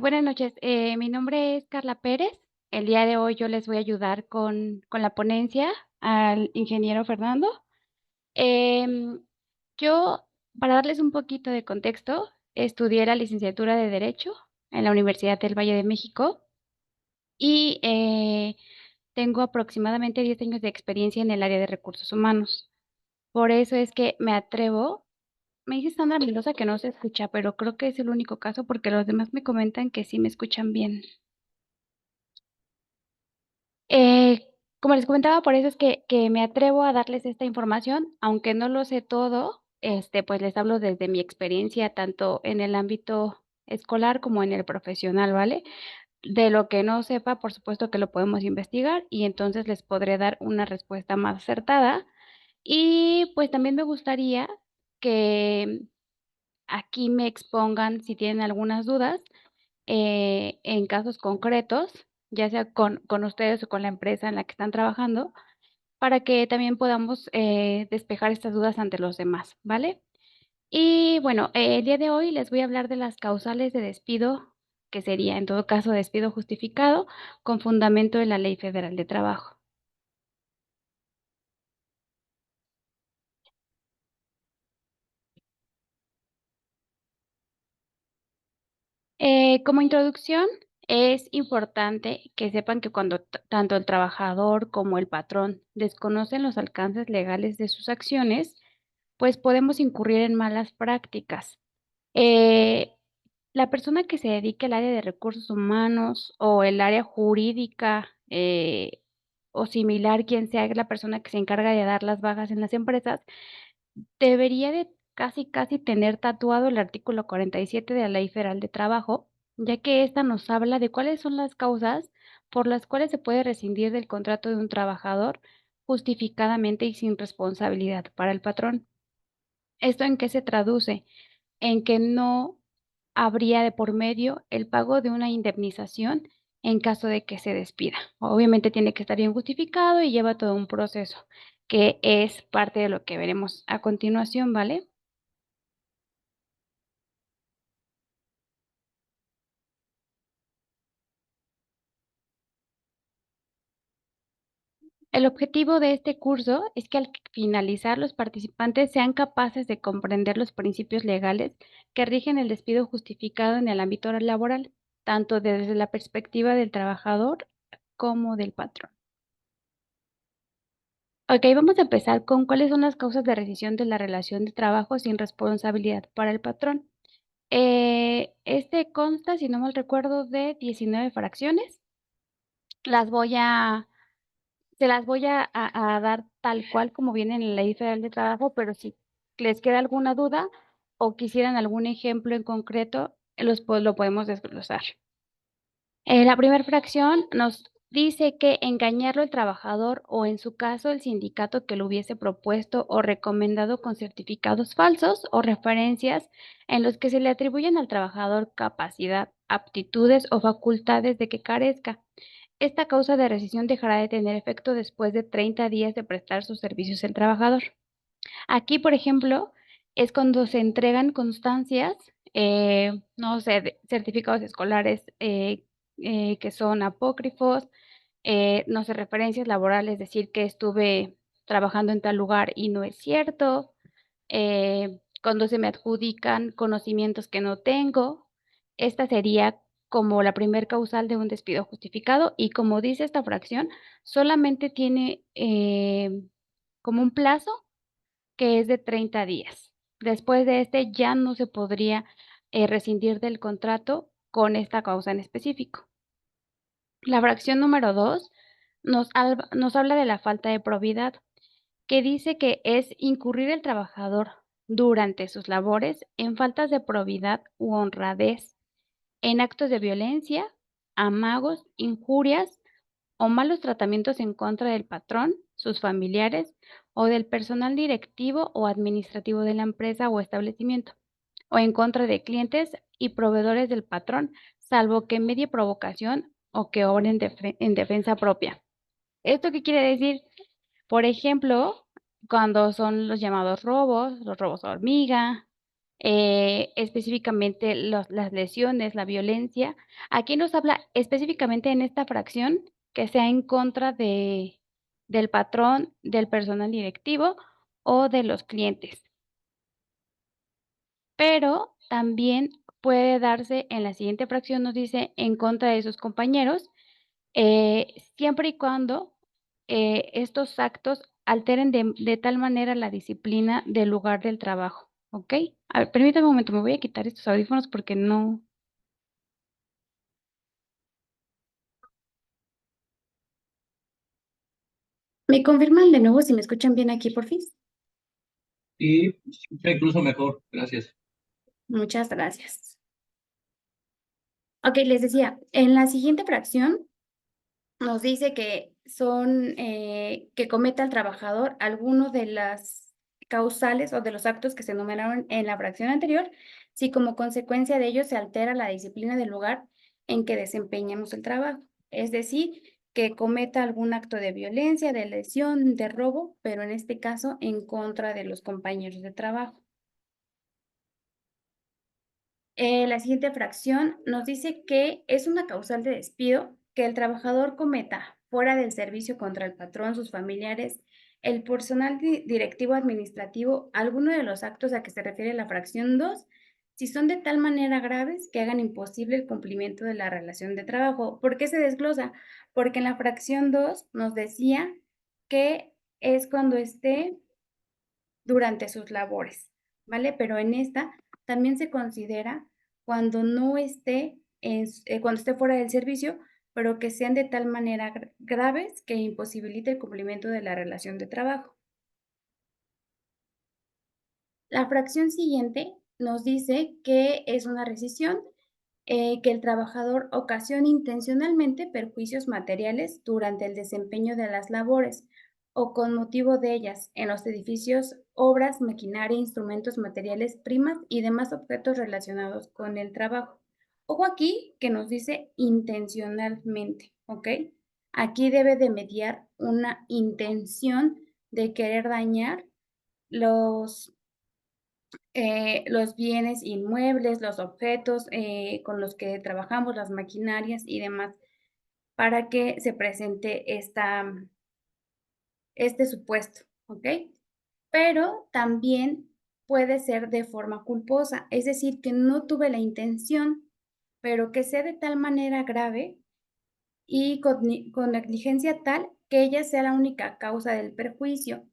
Buenas noches, mi nombre es Carla Pérez. El día de hoy yo les voy a ayudar con la ponencia al ingeniero Fernando. Em, yo, para darles un poquito de contexto, estudié la licenciatura de Derecho en la Universidad del Valle de México y tengo aproximadamente 10 años de experiencia en el área de recursos humanos. Por eso es que me atrevo. Me dice Sandra Mendoza que no se escucha, pero creo que es el único caso porque los demás me comentan que sí me escuchan bien. Eh, Como les comentaba, por eso es que me atrevo a darles esta información, aunque no lo sé todo, pues les hablo desde mi experiencia, tanto en el ámbito escolar como en el profesional, ¿vale? De lo que no sepa, por supuesto que lo podemos investigar y entonces les podré dar una respuesta más acertada. Y pues también me gustaría que aquí me expongan si tienen algunas dudas en casos concretos, ya sea con ustedes o con la empresa en la que están trabajando, para que también podamos despejar estas dudas ante los demás, ¿vale? Y bueno, el día de hoy les voy a hablar de las causales de despido, que sería en todo caso despido justificado con fundamento en la Ley Federal de Trabajo. Como introducción, es importante que sepan que cuando tanto el trabajador como el patrón desconocen los alcances legales de sus acciones, pues podemos incurrir en malas prácticas. Eh, la persona que se dedique al área de recursos humanos o el área jurídica o similar, quien sea la persona que se encarga de dar las bajas en las empresas, debería de casi tener tatuado el artículo 47 de la Ley Federal de Trabajo, ya que esta nos habla de cuáles son las causas por las cuales se puede rescindir del contrato de un trabajador justificadamente y sin responsabilidad para el patrón. ¿Esto en qué se traduce? En que no habría de por medio el pago de una indemnización en caso de que se despida. Obviamente tiene que estar bien justificado y lleva todo un proceso, que es parte de lo que veremos a continuación, ¿vale? El objetivo de este curso es que al finalizar los participantes sean capaces de comprender los principios legales que rigen el despido justificado en el ámbito laboral, tanto desde la perspectiva del trabajador como del patrón. Ok, vamos a empezar con cuáles son las causas de rescisión de la relación de trabajo sin responsabilidad para el patrón. Este consta, si no mal recuerdo, de 19 fracciones. Las voy a Se las voy a dar tal cual como viene en la Ley Federal de Trabajo, pero si les queda alguna duda o quisieran algún ejemplo en concreto, lo podemos desglosar. La primera fracción nos dice que engañarlo el trabajador o en su caso el sindicato que lo hubiese propuesto o recomendado con certificados falsos o referencias en los que se le atribuyen al trabajador capacidad, aptitudes o facultades de que carezca. Esta causa de rescisión dejará de tener efecto después de 30 días de prestar sus servicios el trabajador. Aquí, por ejemplo, es cuando se entregan constancias, no sé, certificados escolares que son apócrifos, no sé, referencias laborales, decir que estuve trabajando en tal lugar y no es cierto, cuando se me adjudican conocimientos que no tengo. Esta sería como la primer causal de un despido justificado y como dice esta fracción, solamente tiene como un plazo que es de 30 días. Después de este ya no se podría rescindir del contrato con esta causa en específico. La fracción número 2 nos habla de la falta de probidad, que dice que es incurrir el trabajador durante sus labores en faltas de probidad u honradez, en actos de violencia, amagos, injurias o malos tratamientos en contra del patrón, sus familiares o del personal directivo o administrativo de la empresa o establecimiento, o en contra de clientes y proveedores del patrón, salvo que medie provocación o que obren en defensa propia. ¿Esto qué quiere decir? Por ejemplo, cuando son los llamados robos, los robos hormiga, específicamente las lesiones, la violencia. Aquí nos habla específicamente en esta fracción que sea en contra del patrón, del personal directivo o de los clientes. Pero también puede darse en la siguiente fracción, nos dice en contra de sus compañeros, siempre y cuando estos actos alteren de tal manera la disciplina del lugar del trabajo, ¿ok? A ver, permítame un momento, me voy a quitar estos audífonos porque no. ¿Me confirman de nuevo si me escuchan bien aquí, por fin? Y se escucha incluso mejor, gracias. Muchas gracias. Ok, les decía, en la siguiente fracción nos dice que son, que cometa el trabajador alguno de las causales o de los actos que se enumeraron en la fracción anterior, si como consecuencia de ello se altera la disciplina del lugar en que desempeñamos el trabajo. Es decir, que cometa algún acto de violencia, de lesión, de robo, pero en este caso en contra de los compañeros de trabajo. La siguiente fracción nos dice que es una causal de despido que el trabajador cometa fuera del servicio contra el patrón, sus familiares, el personal directivo administrativo, alguno de los actos a que se refiere la fracción 2, si son de tal manera graves que hagan imposible el cumplimiento de la relación de trabajo. ¿Por qué se desglosa? Porque en la fracción 2 nos decía que es cuando esté durante sus labores, ¿vale? Pero en esta también se considera cuando no esté, cuando esté fuera del servicio, pero que sean de tal manera graves que imposibilite el cumplimiento de la relación de trabajo. La fracción siguiente nos dice que es una rescisión, que el trabajador ocasione intencionalmente perjuicios materiales durante el desempeño de las labores o con motivo de ellas en los edificios, obras, maquinaria, instrumentos materiales, primas y demás objetos relacionados con el trabajo. Ojo aquí que nos dice intencionalmente, ¿ok? Aquí debe de mediar una intención de querer dañar los los bienes inmuebles, los objetos con los que trabajamos, las maquinarias y demás, para que se presente este supuesto, ¿ok? Pero también puede ser de forma culposa, es decir, que no tuve la intención, pero que sea de tal manera grave y con negligencia tal que ella sea la única causa del perjuicio.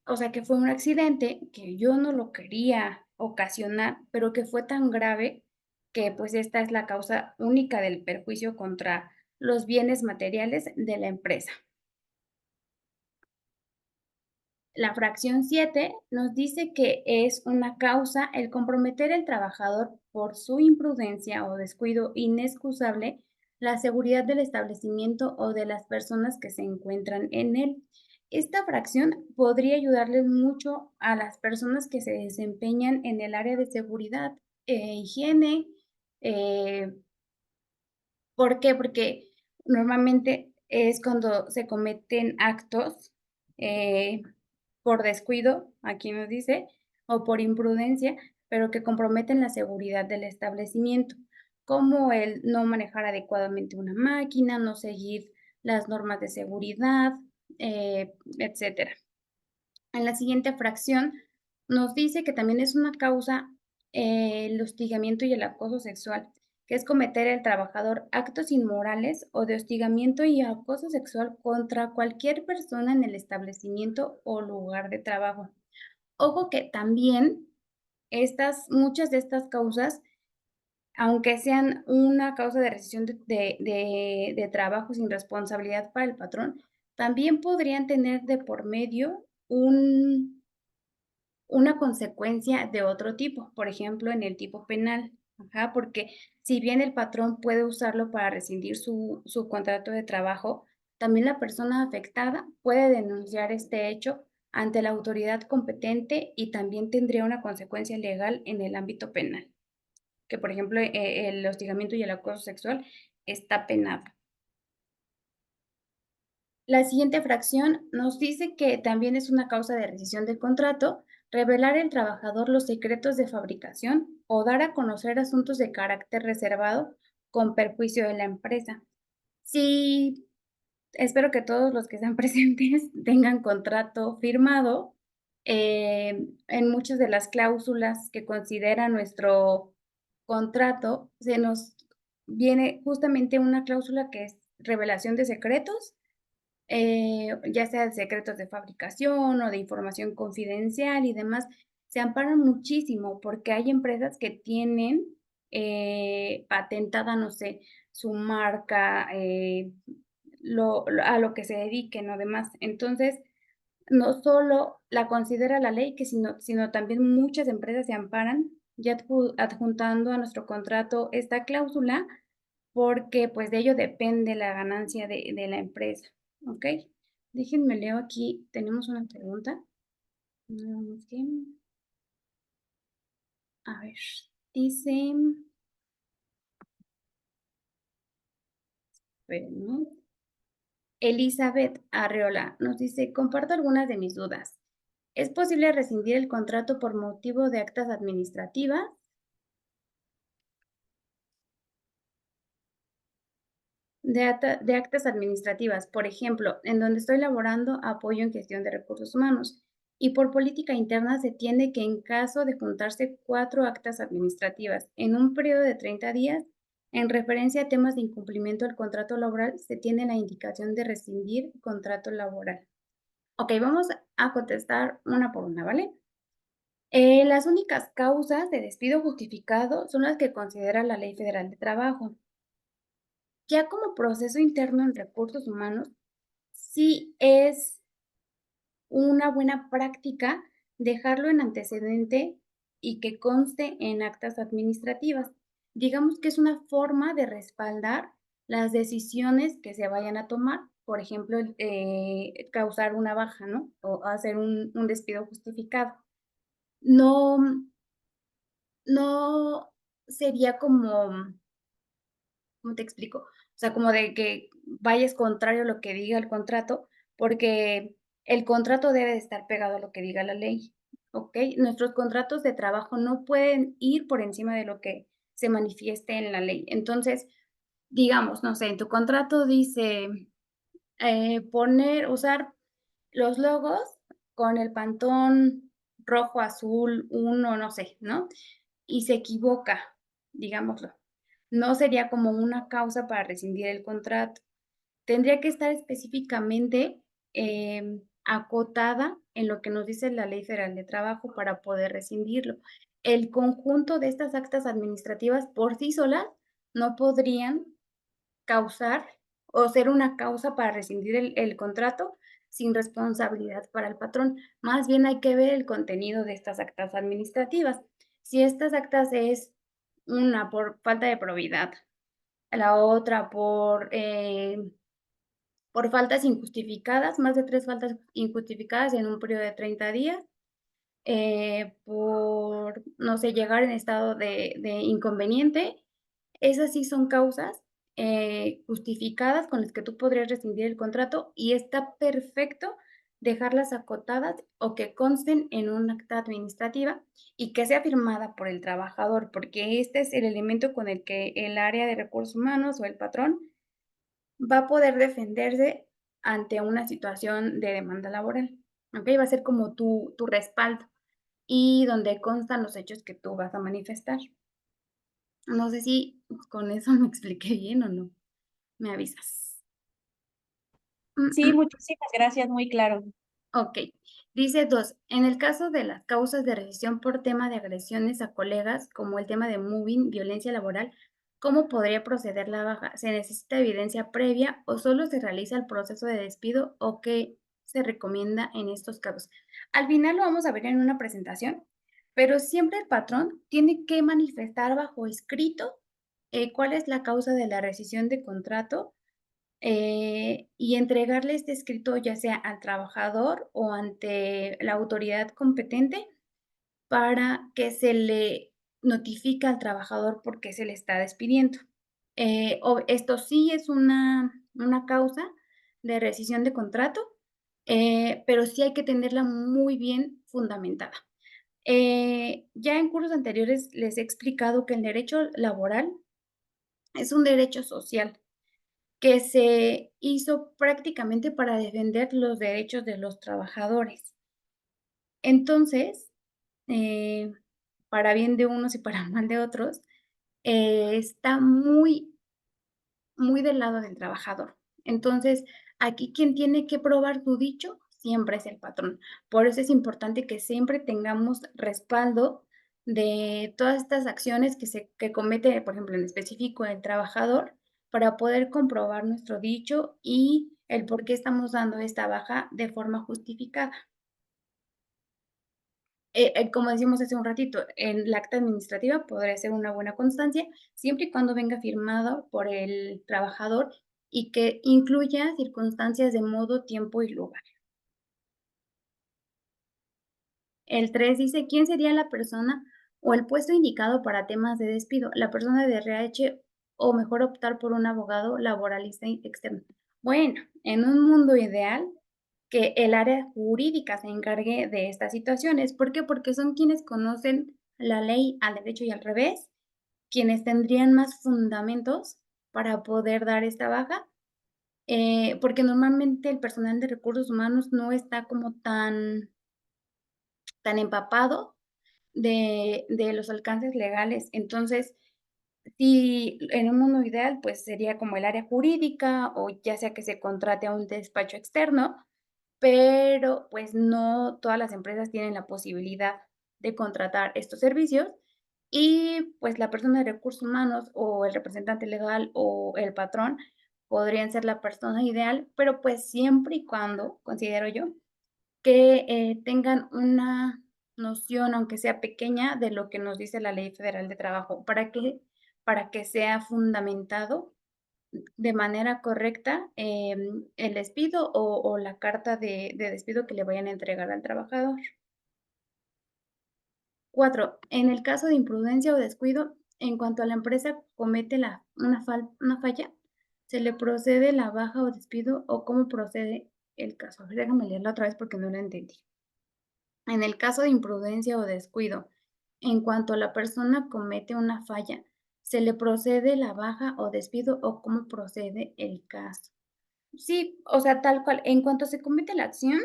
O sea, que fue un accidente que yo no lo quería ocasionar, pero que fue tan grave que pues esta es la causa única del perjuicio contra los bienes materiales de la empresa. La fracción 7 nos dice que es una causa el comprometer al trabajador por su imprudencia o descuido inexcusable la seguridad del establecimiento o de las personas que se encuentran en él. Esta fracción podría ayudarles mucho a las personas que se desempeñan en el área de seguridad, higiene. eh, ¿Por qué? Porque normalmente es cuando se cometen actos eh, por descuido, aquí nos dice, o por imprudencia, pero que comprometen la seguridad del establecimiento, como el no manejar adecuadamente una máquina, no seguir las normas de seguridad, etcétera. En la siguiente fracción nos dice que también es una causa el hostigamiento y el acoso sexual, que es cometer el trabajador actos inmorales o de hostigamiento y acoso sexual contra cualquier persona en el establecimiento o lugar de trabajo. Ojo que también muchas de estas causas, aunque sean una causa de rescisión de trabajo sin responsabilidad para el patrón, también podrían tener de por medio una consecuencia de otro tipo, por ejemplo, en el tipo penal. Ajá, porque si bien el patrón puede usarlo para rescindir su contrato de trabajo, también la persona afectada puede denunciar este hecho ante la autoridad competente y también tendría una consecuencia legal en el ámbito penal, que por ejemplo el hostigamiento y el acoso sexual está penado. La siguiente fracción nos dice que también es una causa de rescisión del contrato revelar al trabajador los secretos de fabricación o dar a conocer asuntos de carácter reservado con perjuicio de la empresa. Sí, espero que todos los que están presentes tengan contrato firmado. En muchas de las cláusulas que considera nuestro contrato, se nos viene justamente una cláusula que es revelación de secretos, ya sea de secretos de fabricación o de información confidencial y demás. Se amparan muchísimo porque hay empresas que tienen patentada, no sé, su marca, a lo que se dediquen o demás. Entonces, no solo la considera la ley, sino también muchas empresas se amparan ya adjuntando a nuestro contrato esta cláusula, porque pues de ello depende la ganancia de la empresa, ¿ok? Déjenme leo aquí, tenemos una pregunta. Nada más que, a ver, dice, espérenme. Elizabeth Arreola nos dice, comparto algunas de mis dudas. ¿Es posible rescindir el contrato por motivo de actas administrativas? De actas administrativas, por ejemplo, en donde estoy laborando apoyo en gestión de recursos humanos. Y por política interna se tiene que en caso de juntarse 4 actas administrativas en un periodo de 30 días, en referencia a temas de incumplimiento del contrato laboral, se tiene la indicación de rescindir contrato laboral. Ok, vamos a contestar una por una, ¿vale? Las únicas causas de despido justificado son las que considera la Ley Federal de Trabajo. Ya como proceso interno en recursos humanos, sí es una buena práctica dejarlo en antecedente y que conste en actas administrativas. Digamos que es una forma de respaldar las decisiones que se vayan a tomar, por ejemplo, causar una baja, ¿no? O hacer un despido justificado. No, no sería como, ¿cómo te explico? O sea, como de que vayas contrario a lo que diga el contrato, porque el contrato debe de estar pegado a lo que diga la ley, ¿ok? Nuestros contratos de trabajo no pueden ir por encima de lo que se manifieste en la ley. Entonces, digamos, no sé, en tu contrato dice usar los logos con el pantón rojo, azul, uno, no sé, ¿no? Y se equivoca, digámoslo. No sería como una causa para rescindir el contrato. Tendría que estar específicamente acotada en lo que nos dice la Ley Federal de Trabajo para poder rescindirlo. El conjunto de estas actas administrativas por sí solas no podrían causar o ser una causa para rescindir el contrato sin responsabilidad para el patrón. Más bien hay que ver el contenido de estas actas administrativas. Si estas actas es una por falta de probidad, la otra por faltas injustificadas, más de 3 faltas injustificadas en un periodo de 30 días, por, no sé, llegar en estado de inconveniente. Esas sí son causas justificadas con las que tú podrías rescindir el contrato y está perfecto dejarlas acotadas o que consten en una acta administrativa y que sea firmada por el trabajador, porque este es el elemento con el que el área de recursos humanos o el patrón va a poder defenderse ante una situación de demanda laboral. ¿Ok? Va a ser como tu respaldo y donde constan los hechos que tú vas a manifestar. No sé si con eso me expliqué bien o no. Me avisas. Sí, muchísimas gracias, muy claro. Ok. Dice 2. En el caso de las causas de rescisión por tema de agresiones a colegas, como el tema de moving, violencia laboral, ¿cómo podría proceder la baja? ¿Se necesita evidencia previa o solo se realiza el proceso de despido o qué se recomienda en estos casos? Al final lo vamos a ver en una presentación, pero siempre el patrón tiene que manifestar bajo escrito cuál es la causa de la rescisión de contrato y entregarle este escrito ya sea al trabajador o ante la autoridad competente para que se le notifique al trabajador por qué se le está despidiendo. Esto sí es una causa de rescisión de contrato, pero sí hay que tenerla muy bien fundamentada. Ya en cursos anteriores les he explicado que el derecho laboral es un derecho social que se hizo prácticamente para defender los derechos de los trabajadores. Entonces, eh, para bien de unos y para mal de otros, está muy del lado del trabajador. Entonces, aquí quien tiene que probar su dicho siempre es el patrón. Por eso es importante que siempre tengamos respaldo de todas estas acciones que comete, por ejemplo, en específico el trabajador, para poder comprobar nuestro dicho y el por qué estamos dando esta baja de forma justificada. Como decimos hace un ratito, en la acta administrativa podría ser una buena constancia, siempre y cuando venga firmado por el trabajador y que incluya circunstancias de modo, tiempo y lugar. El 3 dice, ¿quién sería la persona o el puesto indicado para temas de despido? La persona de RH o mejor optar por un abogado laboralista externo. Bueno, en un mundo ideal, que el área jurídica se encargue de estas situaciones. ¿Por qué? Porque son quienes conocen la ley al derecho y al revés, quienes tendrían más fundamentos para poder dar esta baja, porque normalmente el personal de recursos humanos no está como tan empapado de los alcances legales. Entonces, si en un mundo ideal, pues sería como el área jurídica o ya sea que se contrate a un despacho externo, pero pues no todas las empresas tienen la posibilidad de contratar estos servicios y pues la persona de recursos humanos o el representante legal o el patrón podrían ser la persona ideal, pero pues siempre y cuando, considero yo, que tengan una noción, aunque sea pequeña, de lo que nos dice la Ley Federal de Trabajo, para que sea fundamentado de manera correcta, el despido o la carta de despido que le vayan a entregar al trabajador. 4. En el caso de imprudencia o descuido, en cuanto a la empresa comete una falla, ¿se le procede la baja o despido o cómo procede el caso? A ver, déjame leerla otra vez porque no la entendí. En el caso de imprudencia o descuido, en cuanto la persona comete una falla, ¿se le procede la baja o despido o cómo procede el caso? Sí, o sea, tal cual, en cuanto se comete la acción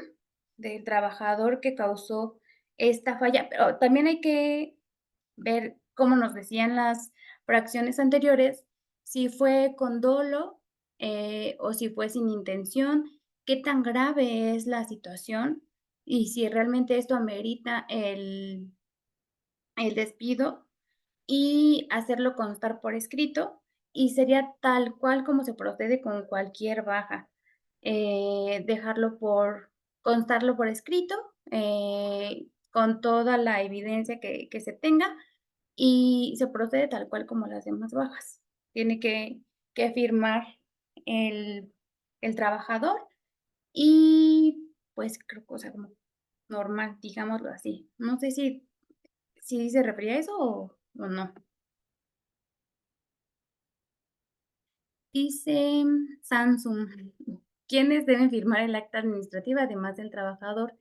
del trabajador que causó esta falla, pero también hay que ver, como nos decían las fracciones anteriores, si fue con dolo, o si fue sin intención, qué tan grave es la situación y si realmente esto amerita el despido y hacerlo constar por escrito, y sería tal cual como se procede con cualquier baja, dejarlo constarlo por escrito, con toda la evidencia que se tenga, y se procede tal cual como las demás bajas. Tiene que firmar el trabajador y, pues, creo que, o sea, como normal, digámoslo así. No sé si se refería a eso o no. Dice Samsung, ¿quiénes deben firmar el acta administrativa además del trabajador?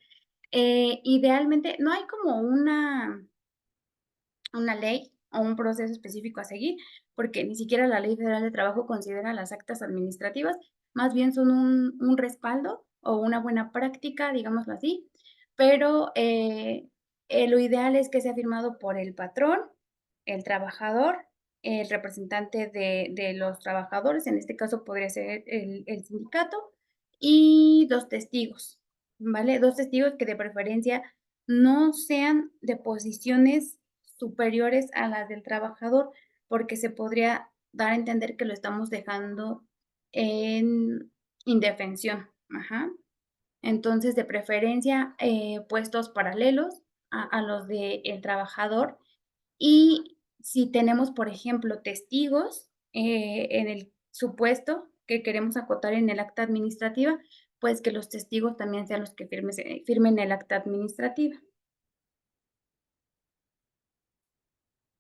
Idealmente, no hay como una ley o un proceso específico a seguir, porque ni siquiera la Ley Federal de Trabajo considera las actas administrativas, más bien son un respaldo o una buena práctica, digámoslo así, pero lo ideal es que sea firmado por el patrón, el trabajador, el representante de los trabajadores, en este caso podría ser el sindicato, y 2 testigos, ¿vale? 2 testigos que de preferencia no sean de posiciones superiores a las del trabajador, porque se podría dar a entender que lo estamos dejando en indefensión. Ajá. Entonces, de preferencia, puestos paralelos a los del trabajador. Y si tenemos, por ejemplo, testigos en el supuesto que queremos acotar en el acta administrativa, pues que los testigos también sean los que firmen el acta administrativa.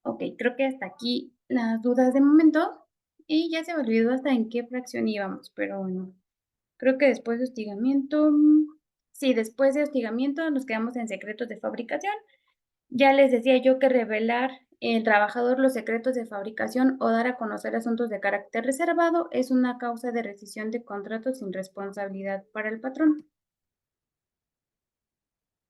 Ok, creo que hasta aquí las dudas de momento. Y ya se me olvidó hasta en qué fracción íbamos, pero bueno, creo que después de hostigamiento, sí, después de hostigamiento nos quedamos en secretos de fabricación Ya les decía yo que revelar el trabajador los secretos de fabricación o dar a conocer asuntos de carácter reservado es una causa de rescisión de contrato sin responsabilidad para el patrón.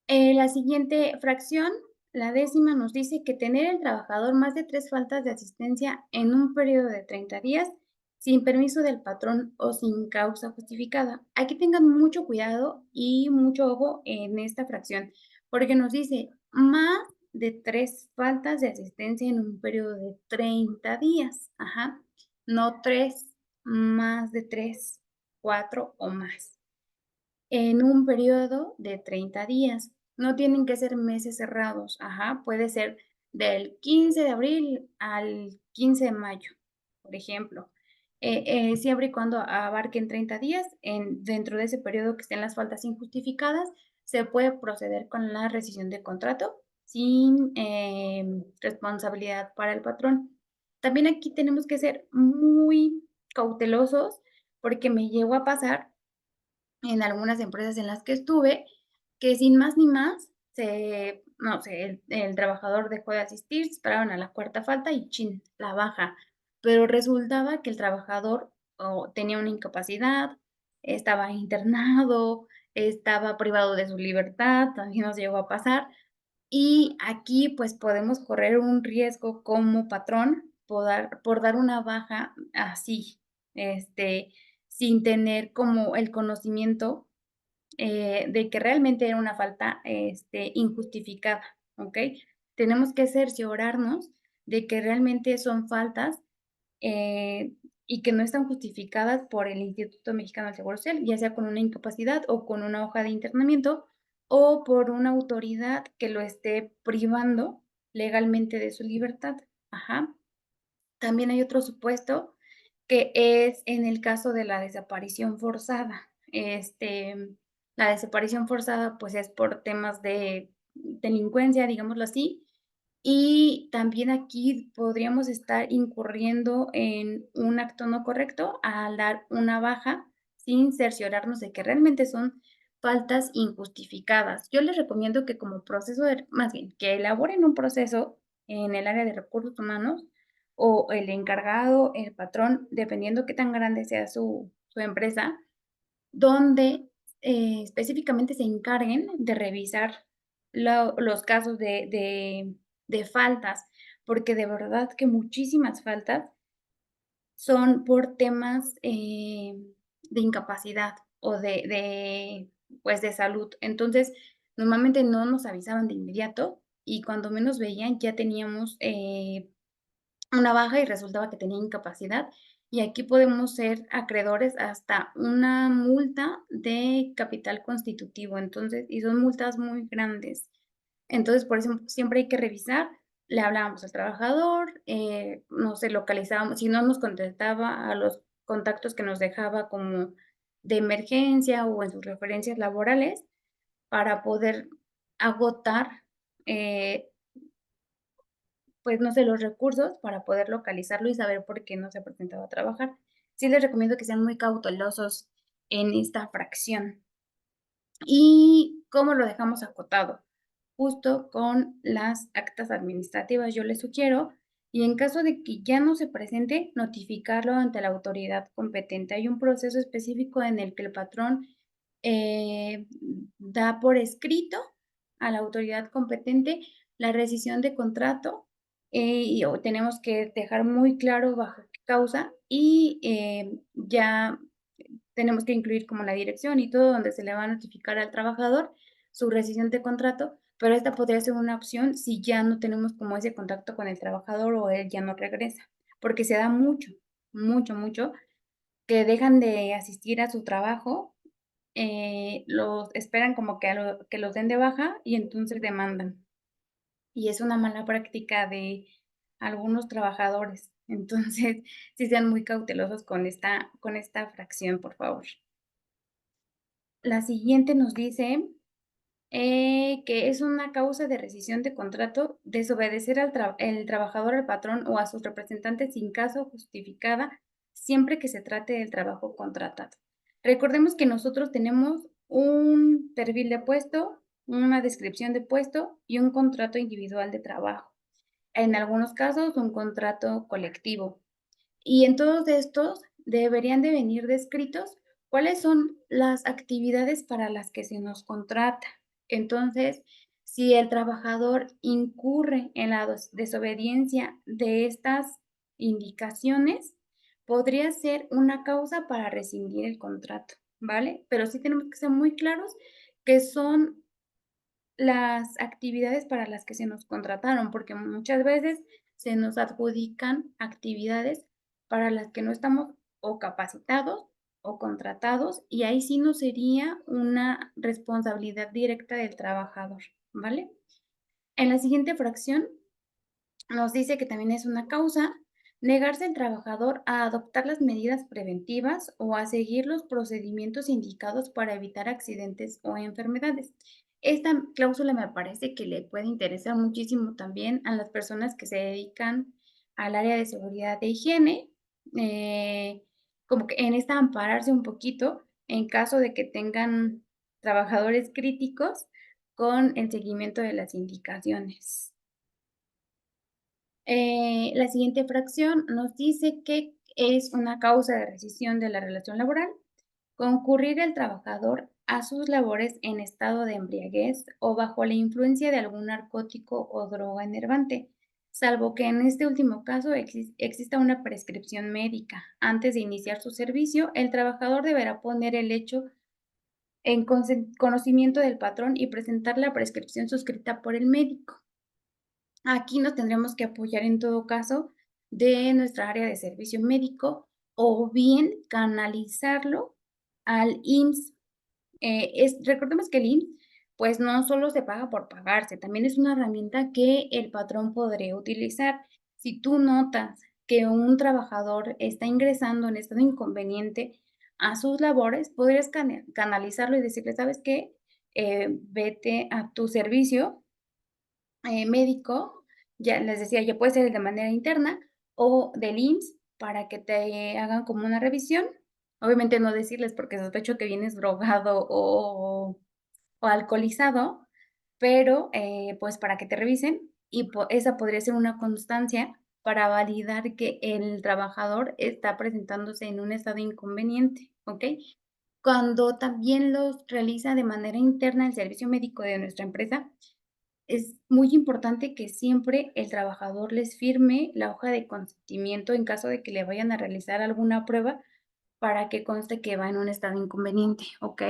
La siguiente fracción, la 10ª, nos dice que tener el trabajador más de 3 faltas de asistencia en un periodo de 30 días sin permiso del patrón o sin causa justificada. Aquí tengan mucho cuidado y mucho ojo en esta fracción, porque nos dice más de 3 faltas de asistencia en un periodo de 30 días. Ajá, no 3, más de 3, 4 o más en un periodo de 30 días. No tienen que ser meses cerrados, ajá, puede ser del 15 de abril al 15 de mayo, por ejemplo. Siempre y cuando abarquen 30 días, dentro de ese periodo que estén las faltas injustificadas, se puede proceder con la rescisión de contrato sin responsabilidad para el patrón. También aquí tenemos que ser muy cautelosos porque me llegó a pasar en algunas empresas en las que estuve, que sin más ni más, no sé, el trabajador dejó de asistir, se esperaron a la cuarta falta y chin, la baja. Pero resultaba que el trabajador tenía una incapacidad, estaba internado, estaba privado de su libertad, también nos llegó a pasar. Y aquí pues podemos correr un riesgo como patrón por dar una baja así, sin tener como el conocimiento de que realmente era una falta injustificada, ¿ok? Tenemos que cerciorarnos de que realmente son faltas eh, y que no están justificadas por el Instituto Mexicano del Seguro Social, ya sea con una incapacidad o con una hoja de internamiento o por una autoridad que lo esté privando legalmente de su libertad. Ajá. También hay otro supuesto que es en el caso de la desaparición forzada. La desaparición forzada, pues, es por temas de delincuencia, digámoslo así, y también aquí podríamos estar incurriendo en un acto no correcto al dar una baja sin cerciorarnos de que realmente son faltas injustificadas. Yo les recomiendo que como proceso más bien, que elaboren un proceso en el área de recursos humanos o el encargado, el patrón, dependiendo qué tan grande sea su empresa, donde específicamente se encarguen de revisar los casos de faltas, porque de verdad que muchísimas faltas son por temas de incapacidad o pues, de salud. Entonces, normalmente no nos avisaban de inmediato y cuando menos veían ya teníamos una baja y resultaba que tenía incapacidad. Y aquí podemos ser acreedores hasta una multa de capital constitutivo. Entonces, y son multas muy grandes. Entonces, por eso siempre hay que revisar. Le hablábamos al trabajador, no sé, localizábamos, si no nos contestaba a los contactos que nos dejaba como de emergencia o en sus referencias laborales para poder agotar eh, pues, no sé, los recursos para poder localizarlo y saber por qué no se ha presentado a trabajar. Sí les recomiendo que sean muy cautelosos en esta fracción. ¿Y cómo lo dejamos acotado? Justo con las actas administrativas, yo les sugiero, y en caso de que ya no se presente, notificarlo ante la autoridad competente. Hay un proceso específico en el que el patrón da por escrito a la autoridad competente la rescisión de contrato tenemos que dejar muy claro bajo qué causa y ya tenemos que incluir como la dirección y todo donde se le va a notificar al trabajador su rescisión de contrato, pero esta podría ser una opción si ya no tenemos como ese contacto con el trabajador o él ya no regresa, porque se da mucho, mucho, mucho que dejan de asistir a su trabajo, los esperan como que, que los den de baja y entonces demandan. Y es una mala práctica de algunos trabajadores. Entonces, sí sean muy cautelosos con esta fracción, por favor. La siguiente nos dice que es una causa de rescisión de contrato desobedecer el trabajador al patrón o a sus representantes sin caso justificada, siempre que se trate del trabajo contratado. Recordemos que nosotros tenemos un perfil de puesto, una descripción de puesto y un contrato individual de trabajo. En algunos casos, un contrato colectivo. Y en todos estos deberían de venir descritos cuáles son las actividades para las que se nos contrata. Entonces, si el trabajador incurre en la desobediencia de estas indicaciones, podría ser una causa para rescindir el contrato, ¿vale? Pero sí tenemos que ser muy claros que son las actividades para las que se nos contrataron, porque muchas veces se nos adjudican actividades para las que no estamos o capacitados o contratados, y ahí sí no sería una responsabilidad directa del trabajador, ¿vale? En la siguiente fracción nos dice que también es una causa negarse al trabajador a adoptar las medidas preventivas o a seguir los procedimientos indicados para evitar accidentes o enfermedades. Esta cláusula me parece que le puede interesar muchísimo también a las personas que se dedican al área de seguridad e higiene, como que en esta ampararse un poquito en caso de que tengan trabajadores críticos con el seguimiento de las indicaciones. La siguiente fracción nos dice que es una causa de rescisión de la relación laboral concurrir el trabajador a sus labores en estado de embriaguez o bajo la influencia de algún narcótico o droga enervante, salvo que en este último caso exista una prescripción médica. Antes de iniciar su servicio, el trabajador deberá poner el hecho en conocimiento del patrón y presentar la prescripción suscrita por el médico. Aquí nos tendremos que apoyar en todo caso de nuestra área de servicio médico o bien canalizarlo al IMSS. Recordemos que el IMSS, pues no solo se paga por pagarse, también es una herramienta que el patrón podría utilizar. Si tú notas que un trabajador está ingresando en estado inconveniente a sus labores, podrías canalizarlo y decirle, ¿sabes qué? Vete a tu servicio médico, ya les decía, ya puede ser de manera interna o del IMSS para que te hagan como una revisión. Obviamente no decirles porque sospecho que vienes drogado o alcoholizado, pero pues para que te revisen y esa podría ser una constancia para validar que el trabajador está presentándose en un estado inconveniente, ¿ok? Cuando también los realiza de manera interna el servicio médico de nuestra empresa, es muy importante que siempre el trabajador les firme la hoja de consentimiento en caso de que le vayan a realizar alguna prueba para que conste que va en un estado inconveniente, ¿ok?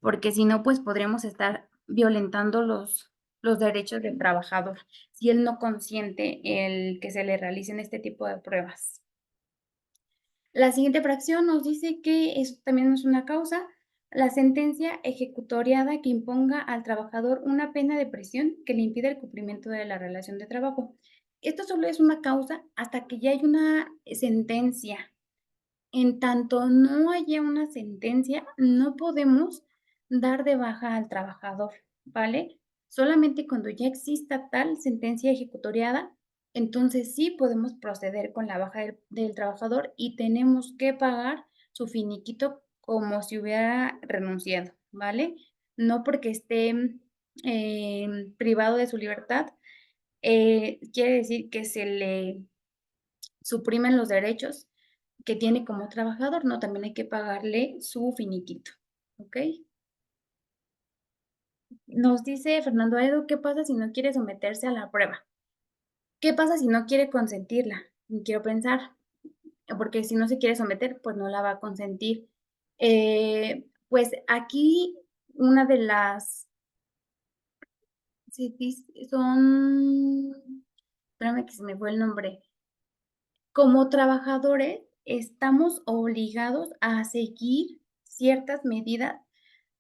Porque si no, pues podríamos estar violentando los derechos del trabajador si él no consiente el que se le realicen este tipo de pruebas. La siguiente fracción nos dice que eso también es una causa, la sentencia ejecutoriada que imponga al trabajador una pena de prisión que le impida el cumplimiento de la relación de trabajo. Esto solo es una causa hasta que ya hay una sentencia. En tanto no haya una sentencia, no podemos dar de baja al trabajador, ¿vale? Solamente cuando ya exista tal sentencia ejecutoriada, entonces sí podemos proceder con la baja del trabajador y tenemos que pagar su finiquito como si hubiera renunciado, ¿vale? No porque esté privado de su libertad, quiere decir que se le suprimen los derechos que tiene como trabajador, ¿no? También hay que pagarle su finiquito, ¿ok? Nos dice Fernando Aedo, ¿qué pasa si no quiere someterse a la prueba? ¿Qué pasa si no quiere consentirla? Quiero pensar, porque si no se quiere someter, pues no la va a consentir. Pues aquí una de las, son, espérame que se me fue el nombre. Como trabajadores, estamos obligados a seguir ciertas medidas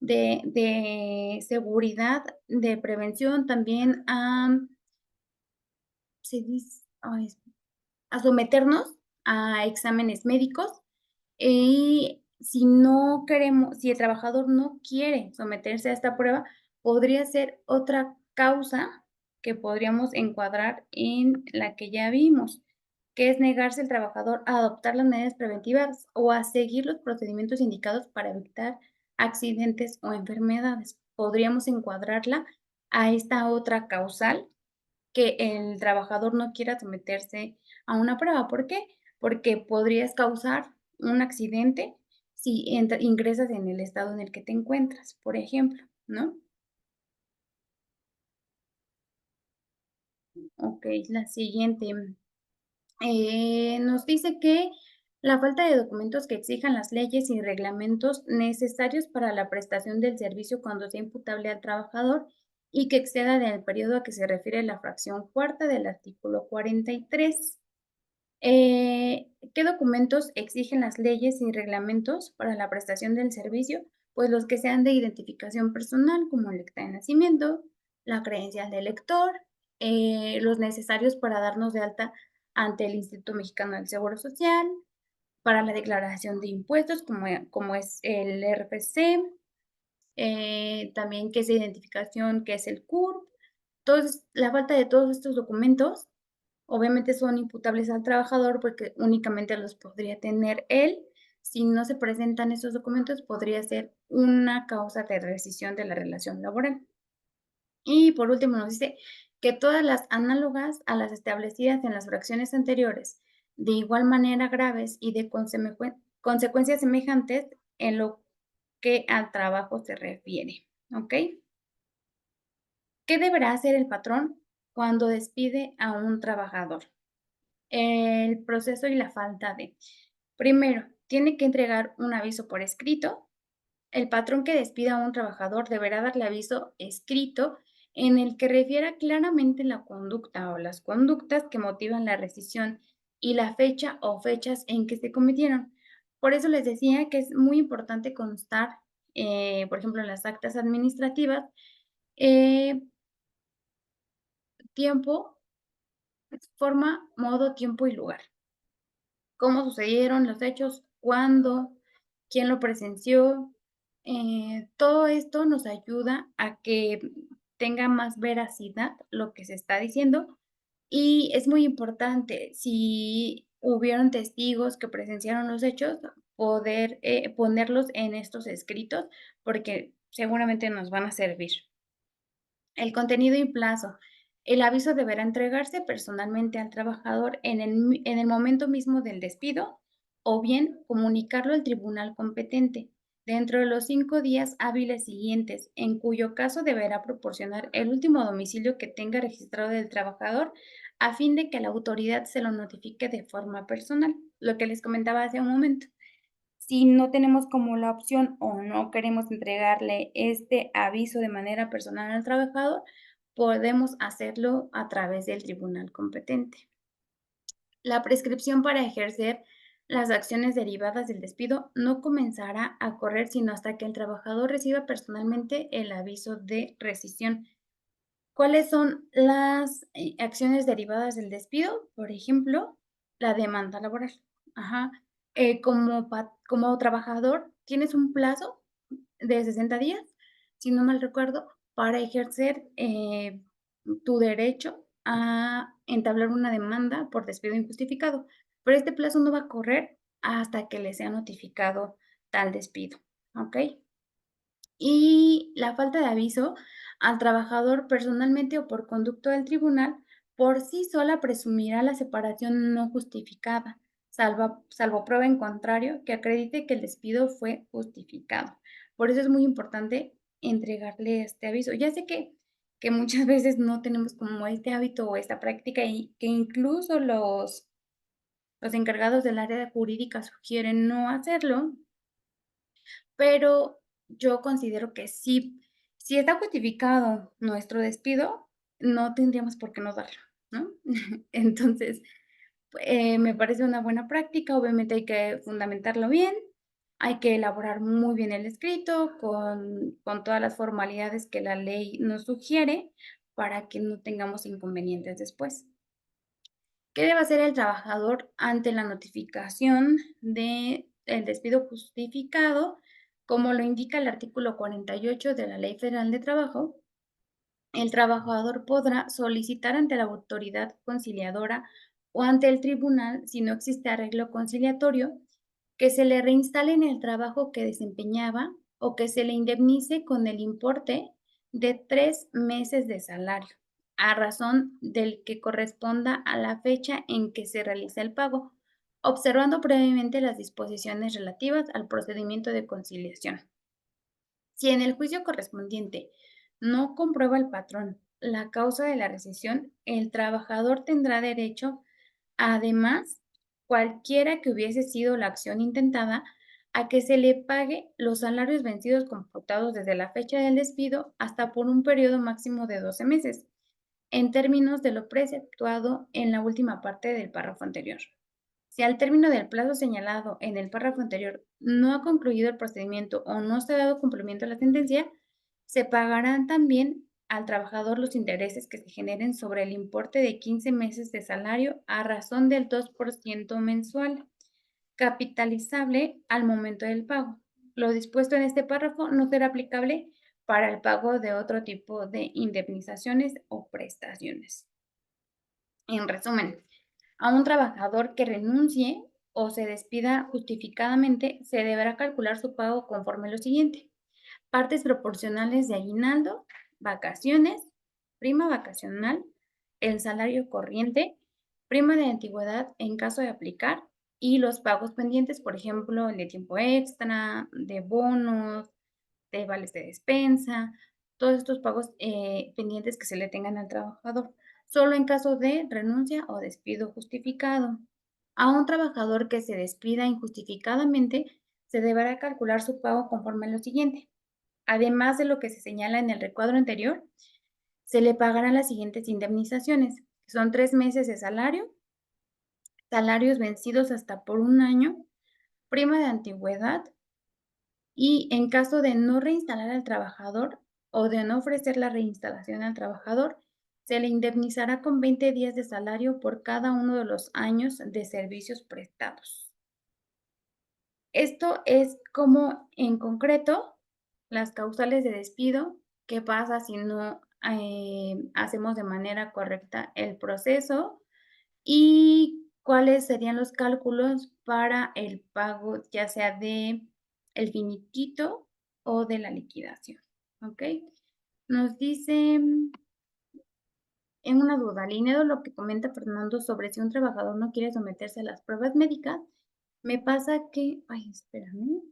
de seguridad, de prevención, también ay, a someternos a exámenes médicos. Y si no queremos, si el trabajador no quiere someterse a esta prueba, podría ser otra causa que podríamos encuadrar en la que ya vimos, que es negarse el trabajador a adoptar las medidas preventivas o a seguir los procedimientos indicados para evitar accidentes o enfermedades. podríamos encuadrarla a esta otra causal que el trabajador no quiera someterse a una prueba. ¿Por qué? Porque podrías causar un accidente si ingresas en el estado en el que te encuentras, por ejemplo, ¿no? Ok, la siguiente. Nos dice que la falta de documentos que exijan las leyes y reglamentos necesarios para la prestación del servicio cuando sea imputable al trabajador y que exceda del periodo a que se refiere la fracción cuarta del artículo 43. ¿Qué documentos exigen las leyes y reglamentos para la prestación del servicio? Pues los que sean de identificación personal, como el acta de nacimiento, la credencial del lector, los necesarios para darnos de alta ante el Instituto Mexicano del Seguro Social, para la declaración de impuestos, como es el RFC, también qué es identificación, qué es el CURP. Entonces, la falta de todos estos documentos obviamente son imputables al trabajador porque únicamente los podría tener él. Si no se presentan esos documentos, podría ser una causa de rescisión de la relación laboral. Y por último, nos dice que todas las análogas a las establecidas en las fracciones anteriores, de igual manera graves y de consecuencias semejantes en lo que al trabajo se refiere. ¿Ok? ¿Qué deberá hacer el patrón cuando despide a un trabajador? El proceso y la falta de. Primero, tiene que entregar un aviso por escrito. El patrón que despida a un trabajador deberá darle aviso escrito en el que refiera claramente la conducta o las conductas que motivan la rescisión y la fecha o fechas en que se cometieron. Por eso les decía que es muy importante constar, por ejemplo, en las actas administrativas, eh, tiempo, forma, modo, tiempo y lugar. Cómo sucedieron los hechos, cuándo, quién lo presenció. Todo esto nos ayuda a que tenga más veracidad lo que se está diciendo y es muy importante, si hubieron testigos que presenciaron los hechos, poder ponerlos en estos escritos porque seguramente nos van a servir. El contenido y plazo. El aviso deberá entregarse personalmente al trabajador en el momento mismo del despido o bien comunicarlo al tribunal competente dentro de los 5 días hábiles siguientes, en cuyo caso deberá proporcionar el último domicilio que tenga registrado del trabajador a fin de que la autoridad se lo notifique de forma personal, lo que les comentaba hace un momento. Si no tenemos como la opción o no queremos entregarle este aviso de manera personal al trabajador, podemos hacerlo a través del tribunal competente. La prescripción para ejercer las acciones derivadas del despido no comenzará a correr sino hasta que el trabajador reciba personalmente el aviso de rescisión. ¿Cuáles son las acciones derivadas del despido? Por ejemplo, la demanda laboral. Ajá. Como trabajador, tienes un plazo de 60 días, si no mal recuerdo, para ejercer tu derecho a entablar una demanda por despido injustificado. Pero este plazo no va a correr hasta que le sea notificado tal despido. ¿Ok? Y la falta de aviso al trabajador personalmente o por conducto del tribunal por sí sola presumirá la separación no justificada, salvo prueba en contrario que acredite que el despido fue justificado. Por eso es muy importante entregarle este aviso. Ya sé que muchas veces no tenemos como este hábito o esta práctica y que incluso los encargados del área jurídica sugieren no hacerlo, pero yo considero que si está justificado nuestro despido, no tendríamos por qué no darlo, ¿no? Entonces, me parece una buena práctica, obviamente hay que fundamentarlo bien, hay que elaborar muy bien el escrito con todas las formalidades que la ley nos sugiere para que no tengamos inconvenientes después. ¿Qué debe hacer el trabajador ante la notificación del despido justificado? Como lo indica el artículo 48 de la Ley Federal de Trabajo, el trabajador podrá solicitar ante la autoridad conciliadora o ante el tribunal, si no existe arreglo conciliatorio, que se le reinstale en el trabajo que desempeñaba o que se le indemnice con el importe de 3 meses de salario, a razón del que corresponda a la fecha en que se realiza el pago, observando previamente las disposiciones relativas al procedimiento de conciliación. Si en el juicio correspondiente no comprueba el patrón la causa de la rescisión, el trabajador tendrá derecho, además, cualquiera que hubiese sido la acción intentada, a que se le pague los salarios vencidos computados desde la fecha del despido hasta por un periodo máximo de 12 meses, en términos de lo preceptuado en la última parte del párrafo anterior. Si al término del plazo señalado en el párrafo anterior no ha concluido el procedimiento o no se ha dado cumplimiento a la sentencia, se pagarán también al trabajador los intereses que se generen sobre el importe de 15 meses de salario a razón del 2% mensual, capitalizable al momento del pago. Lo dispuesto en este párrafo no será aplicable para el pago de otro tipo de indemnizaciones o prestaciones. En resumen, a un trabajador que renuncie o se despida justificadamente, se deberá calcular su pago conforme lo siguiente: partes proporcionales de aguinaldo, vacaciones, prima vacacional, el salario corriente, prima de antigüedad en caso de aplicar, y los pagos pendientes, por ejemplo, el de tiempo extra, de bonos, de vales de despensa, todos estos pagos pendientes que se le tengan al trabajador, solo en caso de renuncia o despido justificado. A un trabajador que se despida injustificadamente, se deberá calcular su pago conforme a lo siguiente: además de lo que se señala en el recuadro anterior, se le pagarán las siguientes indemnizaciones, que son 3 meses de salario, salarios vencidos hasta por 1 año, prima de antigüedad, y en caso de no reinstalar al trabajador o de no ofrecer la reinstalación al trabajador, se le indemnizará con 20 días de salario por cada uno de los años de servicios prestados. Esto es como, en concreto, las causales de despido, qué pasa si no hacemos de manera correcta el proceso y cuáles serían los cálculos para el pago, ya sea de el finiquito o de la liquidación, ¿ok? Nos dice en una duda, alineado lo que comenta Fernando sobre si un trabajador no quiere someterse a las pruebas médicas, me pasa que, ay, espérame,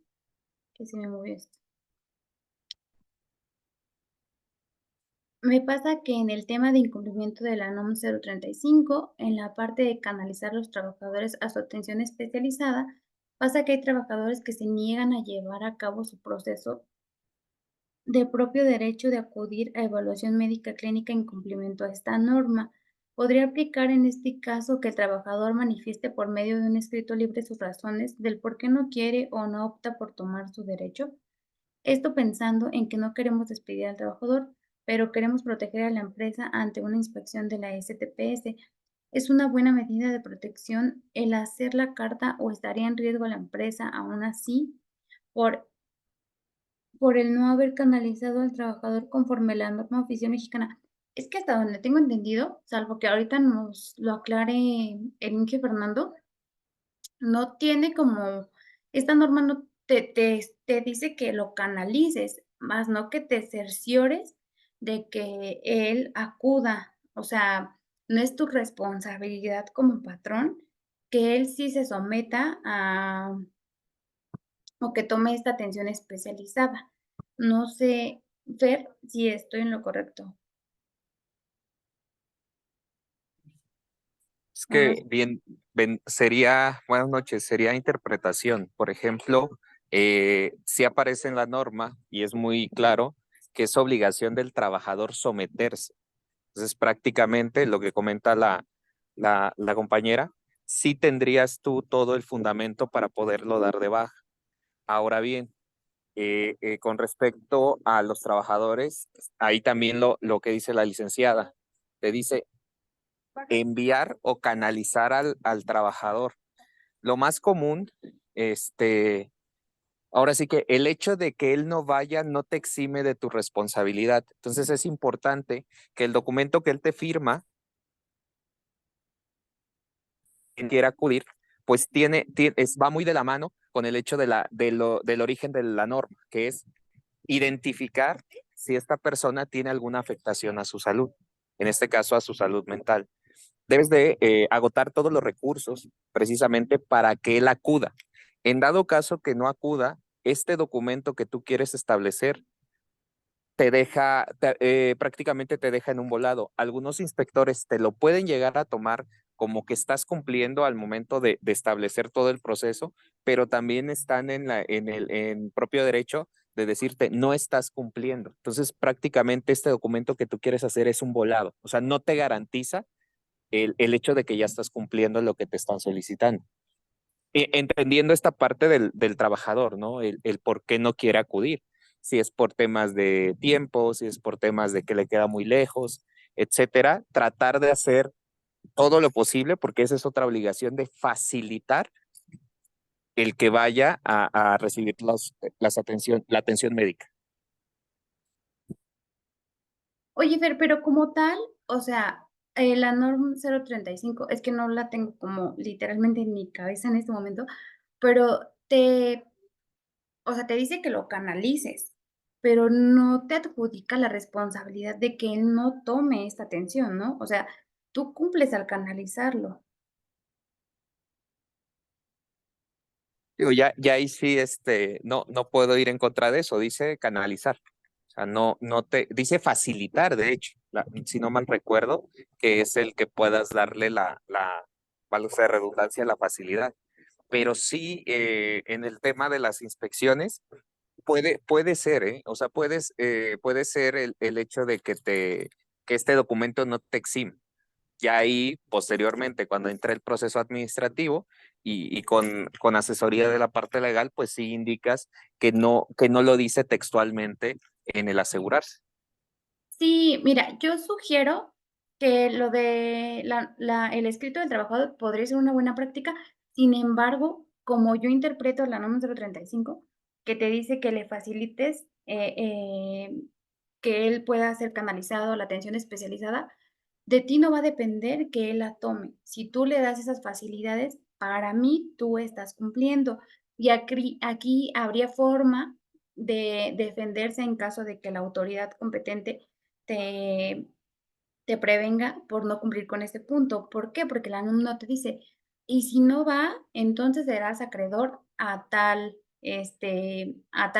que se me movió esto. Me pasa que en el tema de incumplimiento de la NOM 035, en la parte de canalizar los trabajadores a su atención especializada, pasa que hay trabajadores que se niegan a llevar a cabo su proceso de propio derecho de acudir a evaluación médica clínica en cumplimiento a esta norma. Podría aplicar en este caso que el trabajador manifieste por medio de un escrito libre sus razones del por qué no quiere o no opta por tomar su derecho. Esto pensando en que no queremos despedir al trabajador, pero queremos proteger a la empresa ante una inspección de la STPS. ¿Es una buena medida de protección el hacer la carta o estaría en riesgo la empresa aún así por el no haber canalizado al trabajador conforme la norma oficial mexicana? Es que hasta donde tengo entendido, salvo que ahorita nos lo aclare el Inge Fernando, no tiene como, esta norma no te dice que lo canalices, más no que te cerciores de que él acuda. O sea, no es tu responsabilidad como patrón que él sí se someta a o que tome esta atención especializada. No sé, Fer, si estoy en lo correcto. Es O no. que bien, buenas noches, sería interpretación. Por ejemplo, sí aparece en la norma y es muy claro que es obligación del trabajador someterse. Entonces, prácticamente lo que comenta la compañera, sí tendrías tú todo el fundamento para poderlo dar de baja. Ahora bien, con respecto a los trabajadores, ahí también lo que dice la licenciada, te dice enviar o canalizar al trabajador. Lo más común, ahora sí que el hecho de que él no vaya no te exime de tu responsabilidad. Entonces es importante que el documento que él te firma, quien quiera acudir, pues va muy de la mano con el hecho del origen de la norma, que es identificar si esta persona tiene alguna afectación a su salud, en este caso a su salud mental. Debes de agotar todos los recursos precisamente para que él acuda. En dado caso que no acuda, este documento que tú quieres establecer te deja, prácticamente te deja en un volado. Algunos inspectores te lo pueden llegar a tomar como que estás cumpliendo al momento de establecer todo el proceso, pero también están en propio derecho de decirte no estás cumpliendo. Entonces, prácticamente este documento que tú quieres hacer es un volado, o sea, no te garantiza el hecho de que ya estás cumpliendo lo que te están solicitando. Entendiendo esta parte del trabajador, ¿no? El por qué no quiere acudir. Si es por temas de tiempo, si es por temas de que le queda muy lejos, etcétera. Tratar de hacer todo lo posible, porque esa es otra obligación de facilitar el que vaya a recibir la atención médica. Oye, Fer, pero como tal, o sea, la norma 035, es que no la tengo como literalmente en mi cabeza en este momento, pero o sea, te dice que lo canalices, pero no te adjudica la responsabilidad de que él no tome esta atención, ¿no? O sea, tú cumples al canalizarlo. Digo, ya ahí sí, no puedo ir en contra de eso, dice canalizar. O sea, no te, dice facilitar, de hecho, si no mal recuerdo, que es el que puedas darle valga la redundancia, la facilidad. Pero sí, en el tema de las inspecciones, puede ser, ¿eh? O sea, puede ser el hecho de que este documento no te exime. Ya ahí, posteriormente, cuando entre el proceso administrativo y con asesoría de la parte legal, pues sí indicas que no lo dice textualmente en el asegurarse. Sí, mira, yo sugiero que lo de el escrito del trabajador podría ser una buena práctica. Sin embargo, como yo interpreto la norma 035, que te dice que le facilites que él pueda ser canalizado a la atención especializada, de ti no va a depender que él la tome. Si tú le das esas facilidades, para mí tú estás cumpliendo. Y aquí habría forma de defenderse en caso de que la autoridad competente te, te prevenga por no cumplir con este punto. ¿Por qué? Porque la NUM no te dice, y si no va, entonces serás acreedor a tal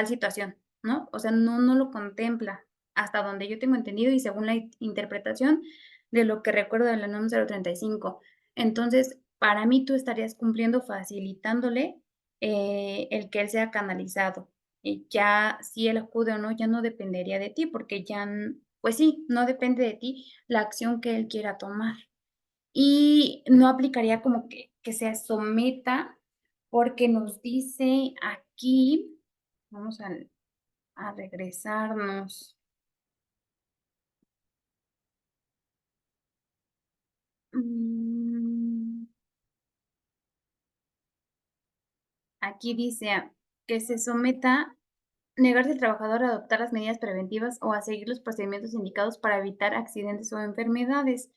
situación, ¿no? O sea, no lo contempla hasta donde yo tengo entendido y según la interpretación de lo que recuerdo de la NUM 035. Entonces, para mí tú estarías cumpliendo facilitándole el que él sea canalizado. Y ya si él acude o no, ya no dependería de ti, porque ya, pues sí, no depende de ti la acción que él quiera tomar. Y no aplicaría como que se someta, porque nos dice aquí, vamos a regresarnos. Aquí dice que se someta negarse al trabajador a adoptar las medidas preventivas o a seguir los procedimientos indicados para evitar accidentes o enfermedades.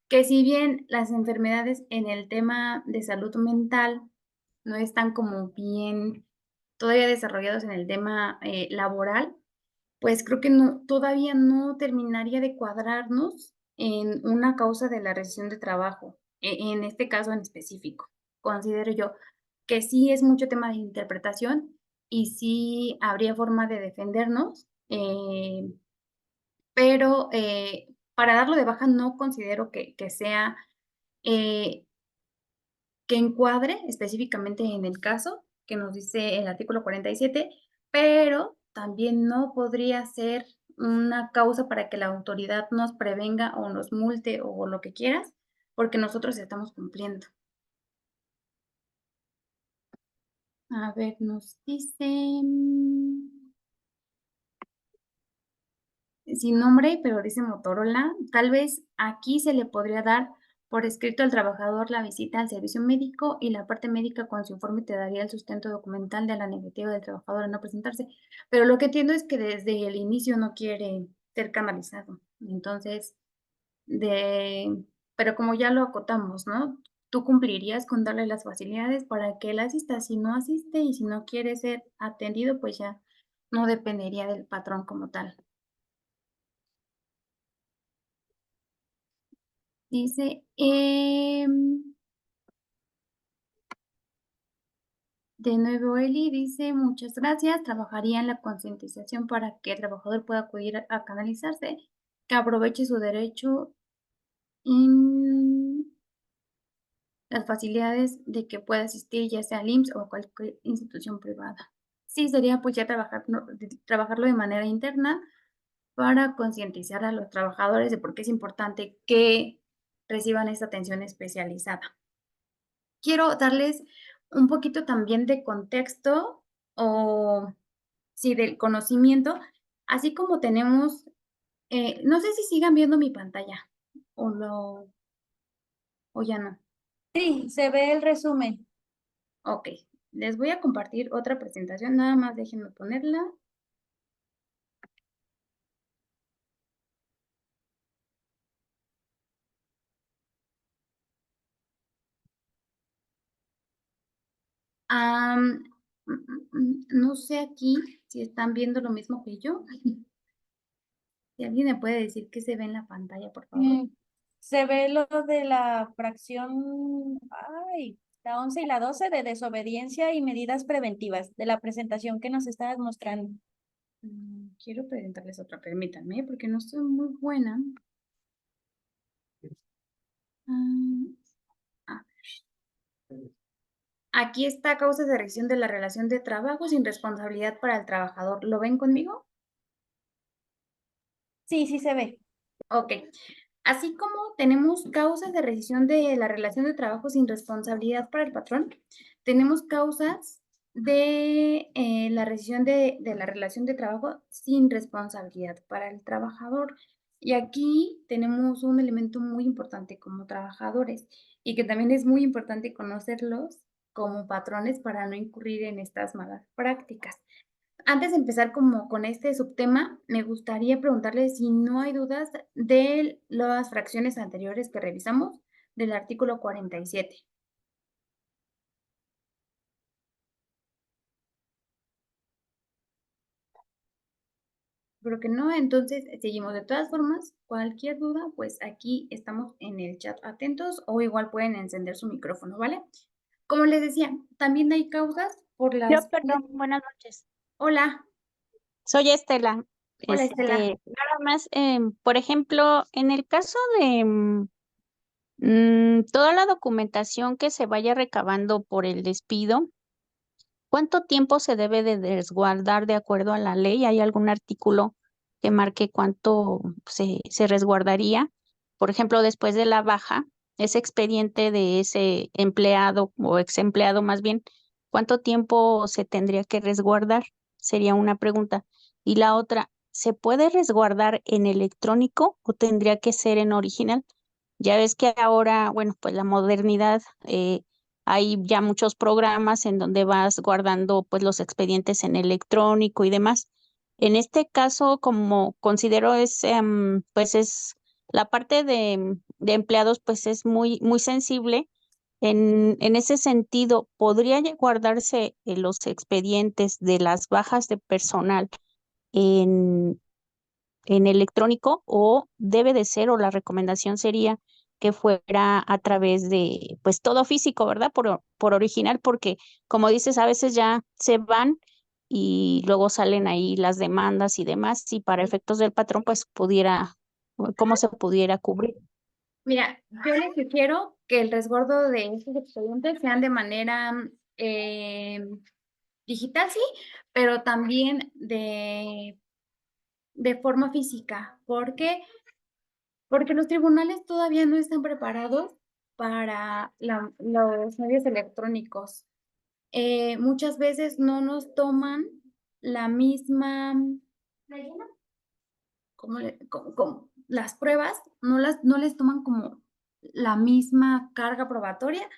Que si bien las enfermedades en el tema de salud mental no están como bien todavía desarrollados en el tema laboral, pues creo que no, todavía no terminaría de cuadrarnos en una causa de la rescisión de trabajo, en este caso en específico. Considero yo que sí es mucho tema de interpretación y sí habría forma de defendernos, pero para darlo de baja no considero que sea, que encuadre específicamente en el caso que nos dice el artículo 47, pero también no podría ser una causa para que la autoridad nos prevenga o nos multe o lo que quieras, porque nosotros estamos cumpliendo. A ver, nos dice sin nombre, pero dice Motorola. Tal vez aquí se le podría dar por escrito al trabajador la visita al servicio médico y la parte médica con su informe te daría el sustento documental de la negativa del trabajador a no presentarse. Pero lo que entiendo es que desde el inicio no quiere ser canalizado. Entonces, pero como ya lo acotamos, ¿no? Tú cumplirías con darle las facilidades para que él asista. Si no asiste y si no quiere ser atendido, pues ya no dependería del patrón como tal. Dice, de nuevo Eli dice, muchas gracias, trabajaría en la concientización para que el trabajador pueda acudir a canalizarse, que aproveche su derecho y las facilidades de que pueda asistir ya sea al IMSS o a cualquier institución privada. Sí, sería pues ya trabajarlo de manera interna para concientizar a los trabajadores de por qué es importante que reciban esta atención especializada. Quiero darles un poquito también de contexto o sí, del conocimiento, así como tenemos, no sé si sigan viendo mi pantalla o ya no. Sí, se ve el resumen. Ok, les voy a compartir otra presentación, nada más déjenme ponerla. Am, no sé aquí si están viendo lo mismo que yo. Si alguien me puede decir qué se ve en la pantalla, por favor. Se ve lo de la fracción, la 11 y la 12 de desobediencia y medidas preventivas de la presentación que nos estabas mostrando. Quiero presentarles otra, permítanme, porque no estoy muy buena. A ver. Aquí está causas de reacción de la relación de trabajo sin responsabilidad para el trabajador. ¿Lo ven conmigo? Sí, sí se ve. Ok. Así como tenemos causas de rescisión de la relación de trabajo sin responsabilidad para el patrón, tenemos causas de la rescisión de la relación de trabajo sin responsabilidad para el trabajador. Y aquí tenemos un elemento muy importante como trabajadores y que también es muy importante conocerlos como patrones para no incurrir en estas malas prácticas. Antes de empezar como con este subtema, me gustaría preguntarle si no hay dudas de las fracciones anteriores que revisamos del artículo 47. Creo que no, entonces seguimos. De todas formas, cualquier duda, pues aquí estamos en el chat atentos o igual pueden encender su micrófono, ¿vale? Como les decía, también hay causas por las... Perdón, buenas noches. Hola, Soy Estela. hola Estela. Nada más, por ejemplo, en el caso de toda la documentación que se vaya recabando por el despido, ¿cuánto tiempo se debe de resguardar de acuerdo a la ley? ¿Hay algún artículo que marque cuánto se resguardaría? Por ejemplo, después de la baja, ese expediente de ese empleado o ex empleado más bien, ¿cuánto tiempo se tendría que resguardar? Sería una pregunta. Y la otra, ¿se puede resguardar en electrónico o tendría que ser en original? Ya ves que ahora, bueno, pues la modernidad, hay ya muchos programas en donde vas guardando pues los expedientes en electrónico y demás. En este caso, como considero pues es la parte de empleados, pues es muy sensible. En ese sentido, ¿podría guardarse los expedientes de las bajas de personal en, en electrónico o debe de ser o la recomendación sería que fuera a través de pues todo físico, ¿verdad? Por original, porque como dices, a veces ya se van y luego salen ahí las demandas y demás, y para efectos del patrón, pues ¿cómo se pudiera cubrir? Mira, yo les sugiero que el resguardo de estos expedientes sean de manera digital, sí, pero también de forma física. ¿Por qué? Porque los tribunales todavía no están preparados para los medios electrónicos. Muchas veces no nos toman la misma, como las pruebas, no les toman como la misma carga probatoria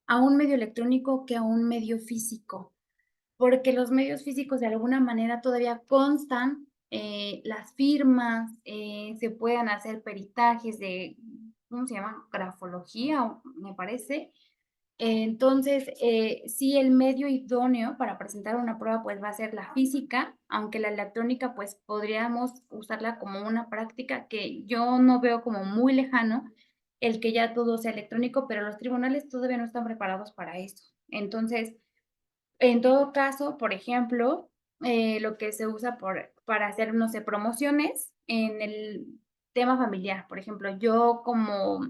a un medio electrónico que a un medio físico, porque los medios físicos de alguna manera todavía constan las firmas, se pueden hacer peritajes de, ¿cómo se llama? Grafología, me parece. Entonces, sí, el medio idóneo para presentar una prueba pues va a ser la física, aunque la electrónica pues podríamos usarla como una práctica que yo no veo como muy lejano el que ya todo sea electrónico, pero los tribunales todavía no están preparados para eso. Entonces, en todo caso, por ejemplo, lo que se usa para hacer, no sé, promociones en el tema familiar. Por ejemplo, yo como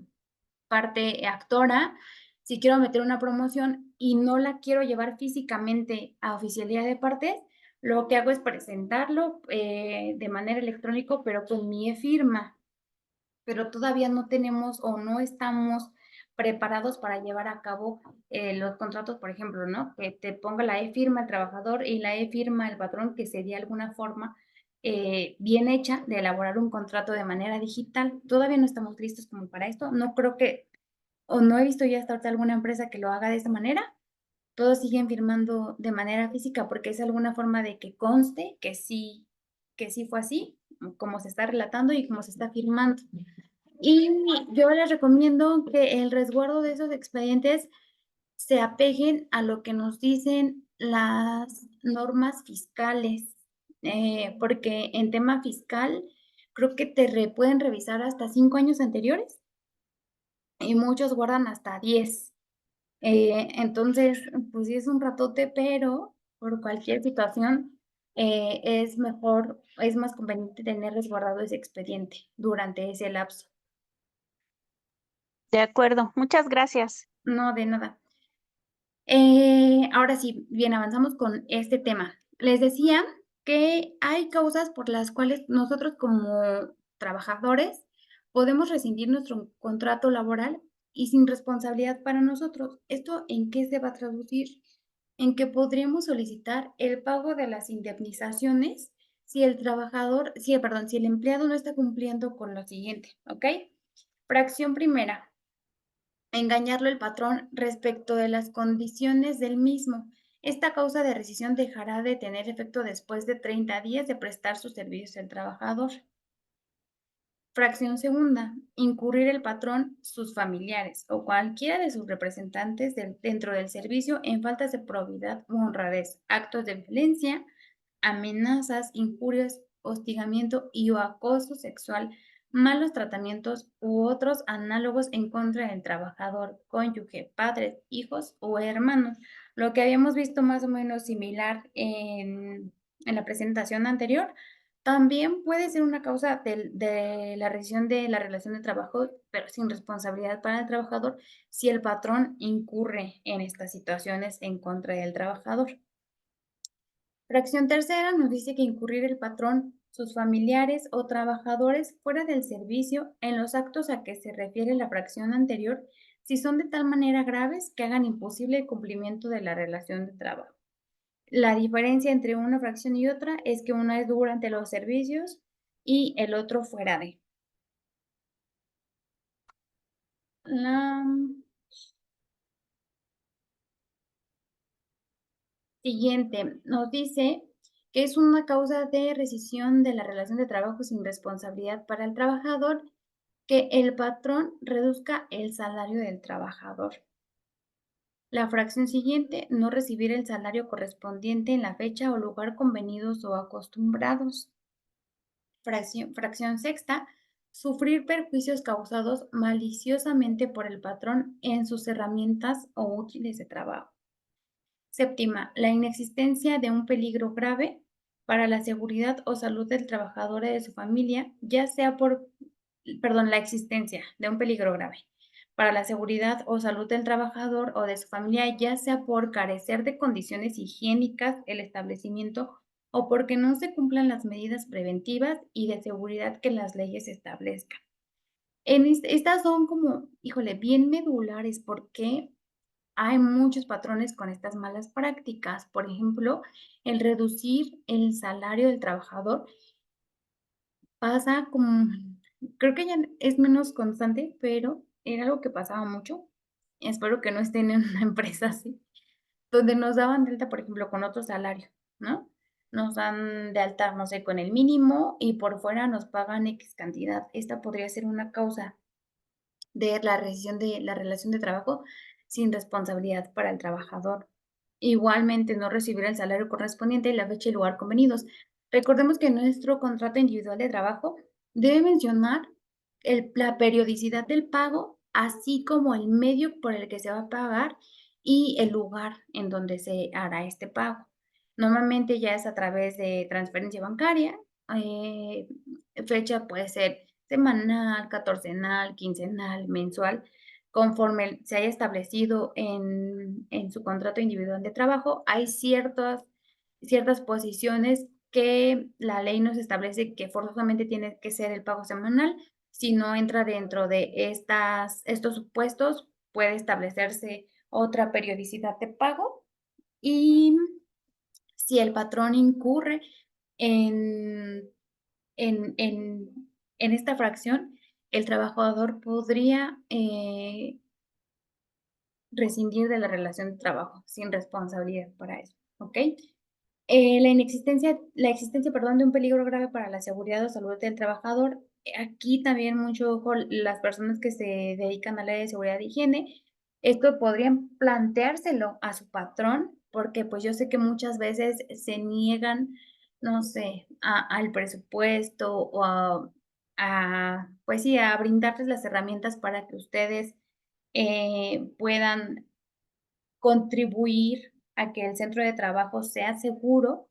parte actora, si quiero meter una promoción y no la quiero llevar físicamente a oficialía de partes, lo que hago es presentarlo de manera electrónica, pero con mi e-firma. Pero todavía no tenemos o no estamos preparados para llevar a cabo los contratos, por ejemplo, ¿no? Que te ponga la e-firma el trabajador y la e-firma el patrón, que sería alguna forma bien hecha de elaborar un contrato de manera digital. Todavía no estamos listos como para esto. No creo que, o no he visto ya hasta ahorita alguna empresa que lo haga de esa manera. Todos siguen firmando de manera física porque es alguna forma de que conste que sí fue así, como se está relatando y como se está firmando. Y yo les recomiendo que el resguardo de esos expedientes se apeguen a lo que nos dicen las normas fiscales, porque en tema fiscal creo que pueden revisar hasta 5 años anteriores y muchos guardan hasta 10. Entonces, pues sí es un ratote, pero por cualquier situación es mejor, es más conveniente tener resguardado ese expediente durante ese lapso. De acuerdo, muchas gracias. No, de nada. Ahora sí, bien, avanzamos con este tema. Les decía que hay causas por las cuales nosotros como trabajadores podemos rescindir nuestro contrato laboral y sin responsabilidad para nosotros. ¿Esto en qué se va a traducir? En que podríamos solicitar el pago de las indemnizaciones si el trabajador, si, perdón, si el empleado no está cumpliendo con lo siguiente, ¿ok? Fracción primera, engañarlo el patrón respecto de las condiciones del mismo. Esta causa de rescisión dejará de tener efecto después de 30 días de prestar sus servicios al trabajador. Fracción segunda, incurrir el patrón, sus familiares o cualquiera de sus representantes dentro del servicio en faltas de probidad u honradez, actos de violencia, amenazas, injurias, hostigamiento y o acoso sexual, malos tratamientos u otros análogos en contra del trabajador, cónyuge, padres, hijos o hermanos. Lo que habíamos visto más o menos similar en la presentación anterior, también puede ser una causa de la rescisión de la relación de trabajo, pero sin responsabilidad para el trabajador, si el patrón incurre en estas situaciones en contra del trabajador. Fracción tercera nos dice que incurrir el patrón, sus familiares o trabajadores fuera del servicio en los actos a que se refiere la fracción anterior, si son de tal manera graves que hagan imposible el cumplimiento de la relación de trabajo. La diferencia entre una fracción y otra es que una es durante los servicios y el otro fuera de. La siguiente nos dice que es una causa de rescisión de la relación de trabajo sin responsabilidad para el trabajador que el patrón reduzca el salario del trabajador. La fracción siguiente, no recibir el salario correspondiente en la fecha o lugar convenidos o acostumbrados. Fracción sexta, sufrir perjuicios causados maliciosamente por el patrón en sus herramientas o útiles de trabajo. Séptima, la inexistencia de un peligro grave para la seguridad o salud del trabajador y de su familia, ya sea la existencia de un peligro grave para la seguridad o salud del trabajador o de su familia, ya sea por carecer de condiciones higiénicas el establecimiento o porque no se cumplan las medidas preventivas y de seguridad que las leyes establezcan. Estas son como, híjole, bien medulares porque hay muchos patrones con estas malas prácticas. Por ejemplo, el reducir el salario del trabajador pasa como, creo que ya es menos constante, pero era algo que pasaba mucho. Espero que no estén en una empresa así, donde nos daban de alta, por ejemplo, con otro salario, ¿no? Nos dan de alta, no sé, con el mínimo y por fuera nos pagan X cantidad. Esta podría ser una causa de la rescisión de la relación de trabajo sin responsabilidad para el trabajador. Igualmente, no recibir el salario correspondiente en la fecha y lugar convenidos. Recordemos que nuestro contrato individual de trabajo debe mencionar la periodicidad del pago, así como el medio por el que se va a pagar y el lugar en donde se hará este pago. Normalmente ya es a través de transferencia bancaria, fecha puede ser semanal, catorcenal, quincenal, mensual, conforme se haya establecido en su contrato individual de trabajo. Hay ciertas posiciones que la ley nos establece que forzosamente tiene que ser el pago semanal. Si no entra dentro de estos supuestos, puede establecerse otra periodicidad de pago. Y si el patrón incurre en, en, en, en esta fracción, el trabajador podría rescindir de la relación de trabajo sin responsabilidad para eso, ¿ok? La existencia, perdón, de un peligro grave para la seguridad o salud del trabajador. Aquí también mucho ojo las personas que se dedican al área de seguridad e higiene. Esto podrían planteárselo a su patrón, porque pues yo sé que muchas veces se niegan, no sé, al presupuesto o pues sí, a brindarles las herramientas para que ustedes puedan contribuir a que el centro de trabajo sea seguro.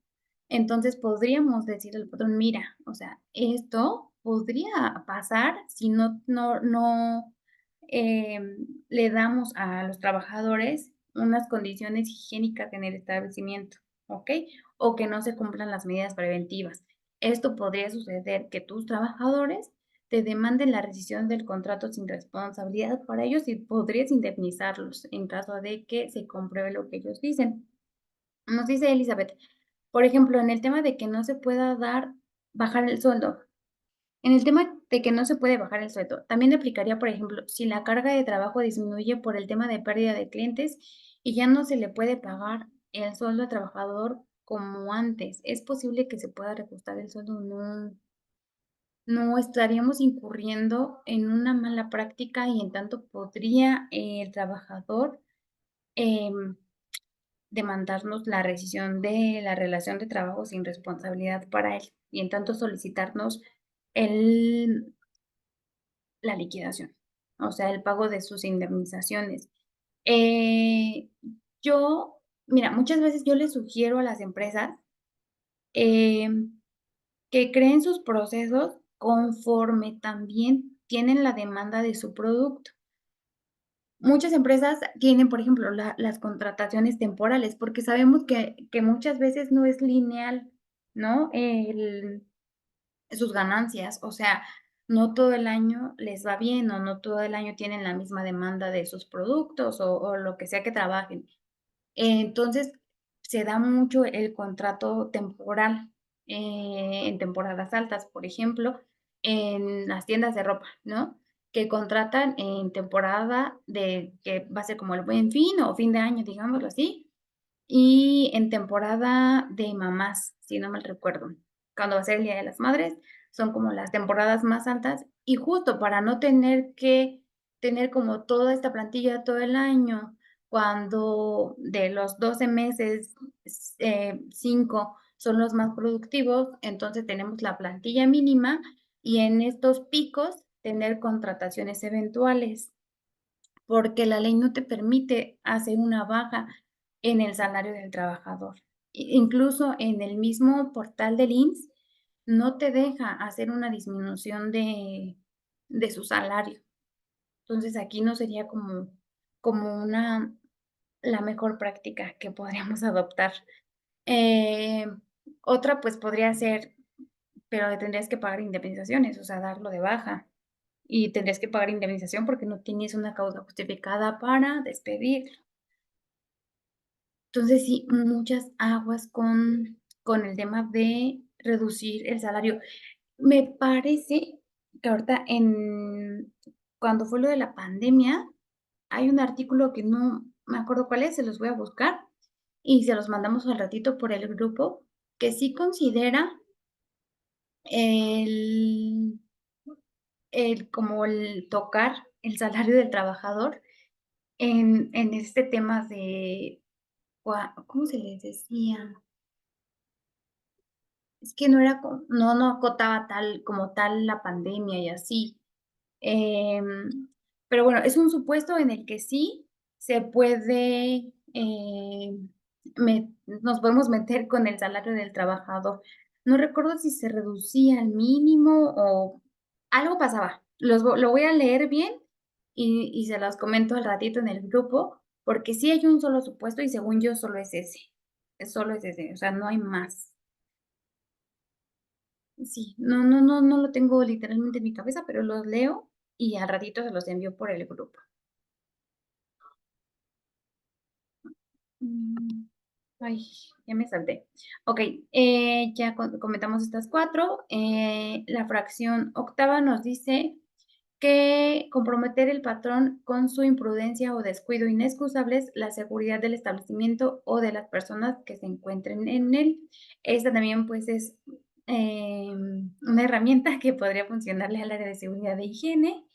Entonces podríamos decir al patrón, mira, o sea, esto podría pasar si no le damos a los trabajadores unas condiciones higiénicas en el establecimiento, ¿ok? O que no se cumplan las medidas preventivas. Esto podría suceder que tus trabajadores te demanden la rescisión del contrato sin responsabilidad para ellos y podrías indemnizarlos en caso de que se compruebe lo que ellos dicen. Nos dice Elizabeth, por ejemplo, en el tema de que no se pueda bajar el sueldo. En el tema de que no se puede bajar el sueldo, también aplicaría, por ejemplo, si la carga de trabajo disminuye por el tema de pérdida de clientes y ya no se le puede pagar el sueldo al trabajador como antes. Es posible que se pueda reajustar el sueldo, no estaríamos incurriendo en una mala práctica y en tanto podría el trabajador demandarnos la rescisión de la relación de trabajo sin responsabilidad para él y en tanto solicitarnos la liquidación, o sea, el pago de sus indemnizaciones. Eh, mira, muchas veces yo les sugiero a las empresas que creen sus procesos conforme también tienen la demanda de su producto. Muchas empresas tienen, por ejemplo, las contrataciones temporales, porque sabemos que muchas veces no es lineal, ¿no? Sus ganancias, o sea, no todo el año les va bien o no todo el año tienen la misma demanda de sus productos o lo que sea que trabajen. Entonces, se da mucho el contrato temporal en temporadas altas, por ejemplo, en las tiendas de ropa, ¿no? Que contratan en temporada de que va a ser como el Buen Fin o fin de año, digámoslo así, y en temporada de mamás, si no mal recuerdo, cuando va a ser el Día de las Madres, son como las temporadas más altas y justo para no tener que tener como toda esta plantilla todo el año, cuando de los 12 meses, 5 son los más productivos, entonces tenemos la plantilla mínima y en estos picos tener contrataciones eventuales, porque la ley no te permite hacer una baja en el salario del trabajador. Incluso en el mismo portal del IMSS no te deja hacer una disminución de su salario. Entonces aquí no sería como la mejor práctica que podríamos adoptar. Eh, Otra pues podría ser, pero le tendrías que pagar indemnizaciones, o sea, darlo de baja. Y tendrías que pagar indemnización porque no tienes una causa justificada para despedirlo. Entonces, sí, muchas aguas con el tema de reducir el salario. Me parece que ahorita cuando fue lo de la pandemia, hay un artículo que no me acuerdo cuál es, se los voy a buscar y se los mandamos al ratito por el grupo, que sí considera el, como el tocar el salario del trabajador en este tema de, ¿cómo se les decía? Es que no era, no acotaba tal como tal la pandemia y así. Pero bueno, es un supuesto en el que sí se puede, nos podemos meter con el salario del trabajador. No recuerdo si se reducía al mínimo o algo pasaba. Lo voy a leer bien y se los comento al ratito en el grupo, porque sí hay un solo supuesto y según yo solo es ese. Solo es ese, o sea, no hay más. Sí, no lo tengo literalmente en mi cabeza, pero los leo y al ratito se los envío por el grupo. Mm, Ay, ya me salté. Ok, ya comentamos estas 4. La fracción octava nos dice que comprometer el patrón con su imprudencia o descuido inexcusables la seguridad del establecimiento o de las personas que se encuentren en él. Esta también pues es una herramienta que podría funcionarle al área de seguridad de higiene,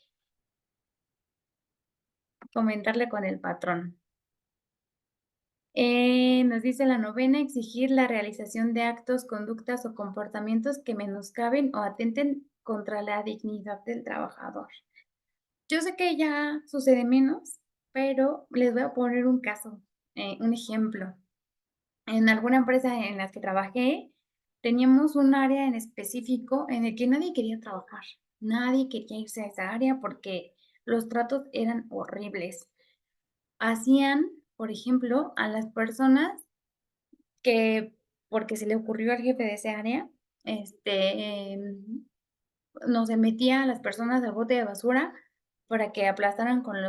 comentarle con el patrón. Nos dice la novena, exigir la realización de actos, conductas o comportamientos que menoscaben o atenten contra la dignidad del trabajador. Yo sé que ya sucede menos, pero les voy a poner un caso, un ejemplo. En alguna empresa en la que trabajé, teníamos un área en específico en el que nadie quería trabajar. Nadie quería irse a esa área porque los tratos eran horribles. Hacían, por ejemplo, a las personas que, porque se le ocurrió al jefe de ese área, no se metía a las personas al bote de basura para que aplastaran con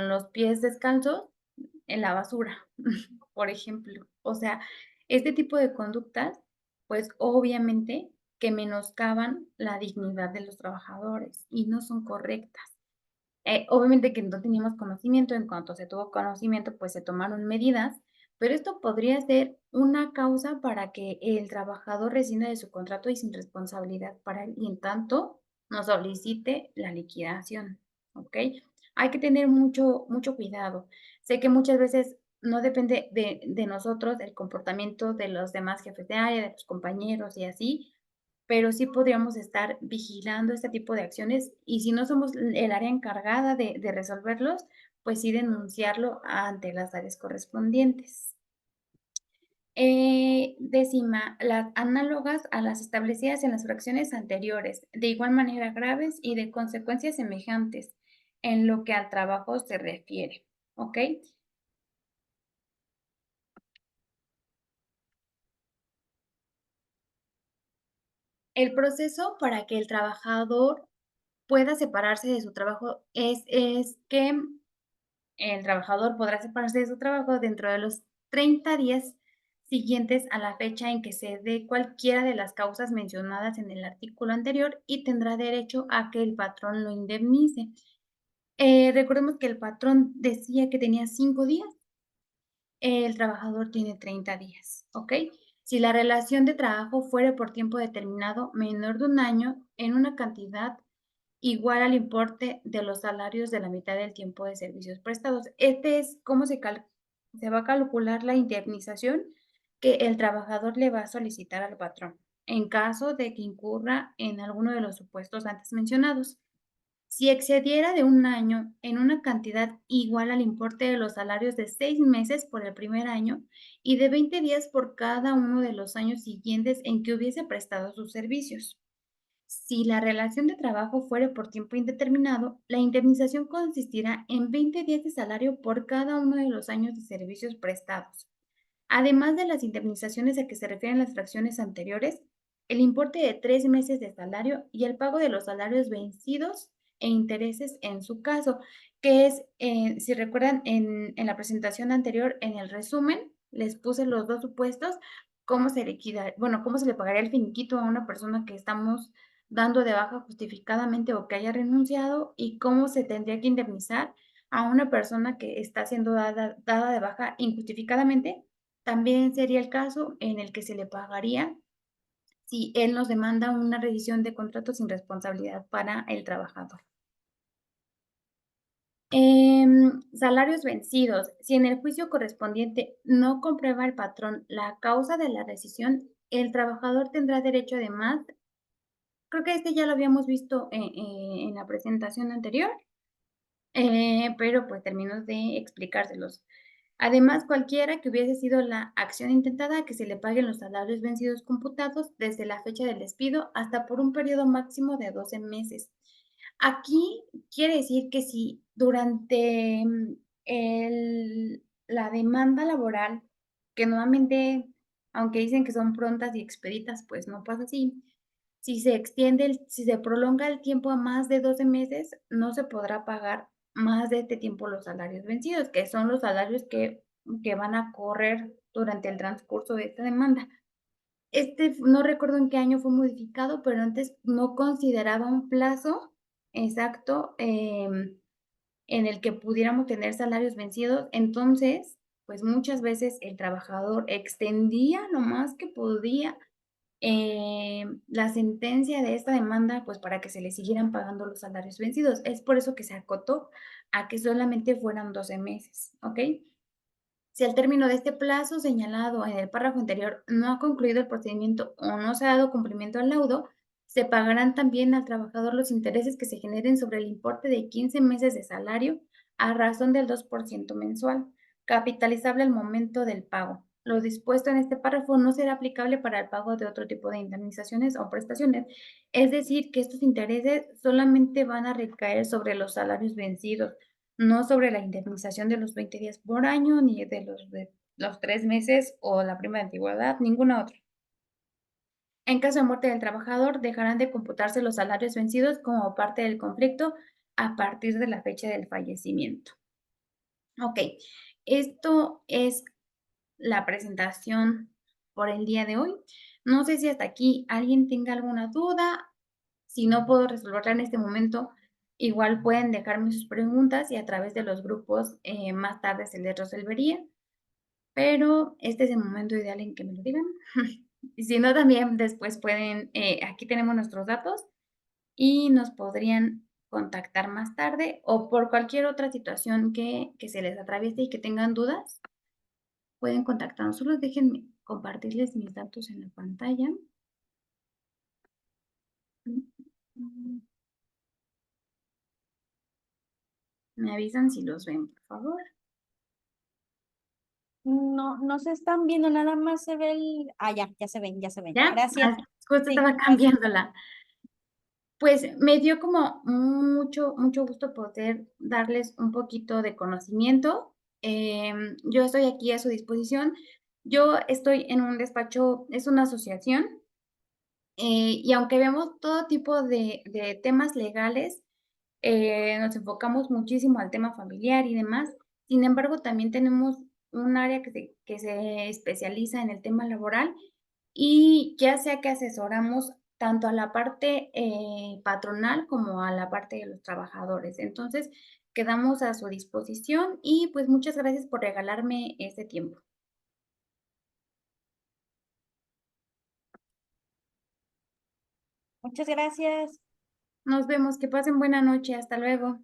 los pies descalzos en la basura, por ejemplo. O sea, este tipo de conductas, pues obviamente que menoscaban la dignidad de los trabajadores y no son correctas. Obviamente que no teníamos conocimiento, en cuanto se tuvo conocimiento, pues se tomaron medidas, pero esto podría ser una causa para que el trabajador rescinda de su contrato y sin responsabilidad para él, y en tanto nos solicite la liquidación, ¿ok? Hay que tener mucho cuidado. Sé que muchas veces no depende de nosotros el comportamiento de los demás jefes de área, de tus compañeros y así, pero sí podríamos estar vigilando este tipo de acciones y si no somos el área encargada de resolverlos, pues sí denunciarlo ante las áreas correspondientes. Décima, las análogas a las establecidas en las fracciones anteriores, de igual manera graves y de consecuencias semejantes en lo que al trabajo se refiere, ¿ok? El proceso para que el trabajador pueda separarse de su trabajo es que el trabajador podrá separarse de su trabajo dentro de los 30 días siguientes a la fecha en que se dé cualquiera de las causas mencionadas en el artículo anterior y tendrá derecho a que el patrón lo indemnice. Recordemos que el patrón decía que tenía 5 días, el trabajador tiene 30 días, ¿ok? Si la relación de trabajo fuera por tiempo determinado menor de un año en una cantidad igual al importe de los salarios de la mitad del tiempo de servicios prestados. Este es cómo se va a calcular la indemnización que el trabajador le va a solicitar al patrón en caso de que incurra en alguno de los supuestos antes mencionados. Si excediera de un año en una cantidad igual al importe de los salarios de 6 meses por el primer año y de 20 días por cada uno de los años siguientes en que hubiese prestado sus servicios. Si la relación de trabajo fuera por tiempo indeterminado, la indemnización consistirá en 20 días de salario por cada uno de los años de servicios prestados. Además de las indemnizaciones a que se refieren las fracciones anteriores, el importe de 3 meses de salario y el pago de los salarios vencidos e intereses en su caso, que es, si recuerdan, en la presentación anterior, en el resumen, les puse los dos supuestos, cómo se liquida, bueno, cómo se le pagaría el finiquito a una persona que estamos dando de baja justificadamente o que haya renunciado y cómo se tendría que indemnizar a una persona que está siendo dada de baja injustificadamente. También sería el caso en el que se le pagaría si él nos demanda una revisión de contrato sin responsabilidad para el trabajador. Salarios vencidos. Si en el juicio correspondiente no comprueba el patrón la causa de la rescisión, el trabajador tendrá derecho además, creo que este ya lo habíamos visto en la presentación anterior, pero pues termino de explicárselos. Además, cualquiera que hubiese sido la acción intentada, que se le paguen los salarios vencidos computados desde la fecha del despido hasta por un periodo máximo de 12 meses. Aquí quiere decir que si durante la demanda laboral, que nuevamente, aunque dicen que son prontas y expeditas, pues no pasa así. Si se extiende, si se prolonga el tiempo a más de 12 meses, no se podrá pagar más de este tiempo los salarios vencidos, que son los salarios que van a correr durante el transcurso de esta demanda. No recuerdo en qué año fue modificado, pero antes no consideraba un plazo exacto, en el que pudiéramos tener salarios vencidos. Entonces, pues muchas veces el trabajador extendía lo más que podía la sentencia de esta demanda, pues para que se le siguieran pagando los salarios vencidos. Es por eso que se acotó a que solamente fueran 12 meses, ¿ok? Si al término de este plazo señalado en el párrafo anterior no ha concluido el procedimiento o no se ha dado cumplimiento al laudo, se pagarán también al trabajador los intereses que se generen sobre el importe de 15 meses de salario a razón del 2% mensual, capitalizable al momento del pago. Lo dispuesto en este párrafo no será aplicable para el pago de otro tipo de indemnizaciones o prestaciones, es decir, que estos intereses solamente van a recaer sobre los salarios vencidos, no sobre la indemnización de los 20 días por año, ni de los 3 meses o la prima de antigüedad, ninguna otra. En caso de muerte del trabajador, dejarán de computarse los salarios vencidos como parte del conflicto a partir de la fecha del fallecimiento. Ok, esto es la presentación por el día de hoy. No sé si hasta aquí alguien tenga alguna duda. Si no puedo resolverla en este momento, igual pueden dejarme sus preguntas y a través de los grupos más tarde se les resolvería. Pero este es el momento ideal en que me lo digan. Y si no, también después pueden, aquí tenemos nuestros datos y nos podrían contactar más tarde o por cualquier otra situación que se les atraviese y que tengan dudas, pueden contactarnos. Solo déjenme compartirles mis datos en la pantalla. Me avisan si los ven, por favor. No, no se están viendo, nada más se ve ya se ven, ya se ven. ¿Ya? Gracias. Justo Sí, estaba gracias. cambiándola. Pues me dio como mucho gusto poder darles un poquito de conocimiento. Yo estoy aquí a su disposición. Yo estoy en un despacho, es una asociación, y aunque vemos todo tipo de temas legales, nos enfocamos muchísimo al tema familiar y demás. Sin embargo, también tenemos un área que se especializa en el tema laboral y ya sea que asesoramos tanto a la parte patronal como a la parte de los trabajadores. Entonces, quedamos a su disposición y pues muchas gracias por regalarme este tiempo. Muchas gracias. Nos vemos, que pasen buena noche, hasta luego.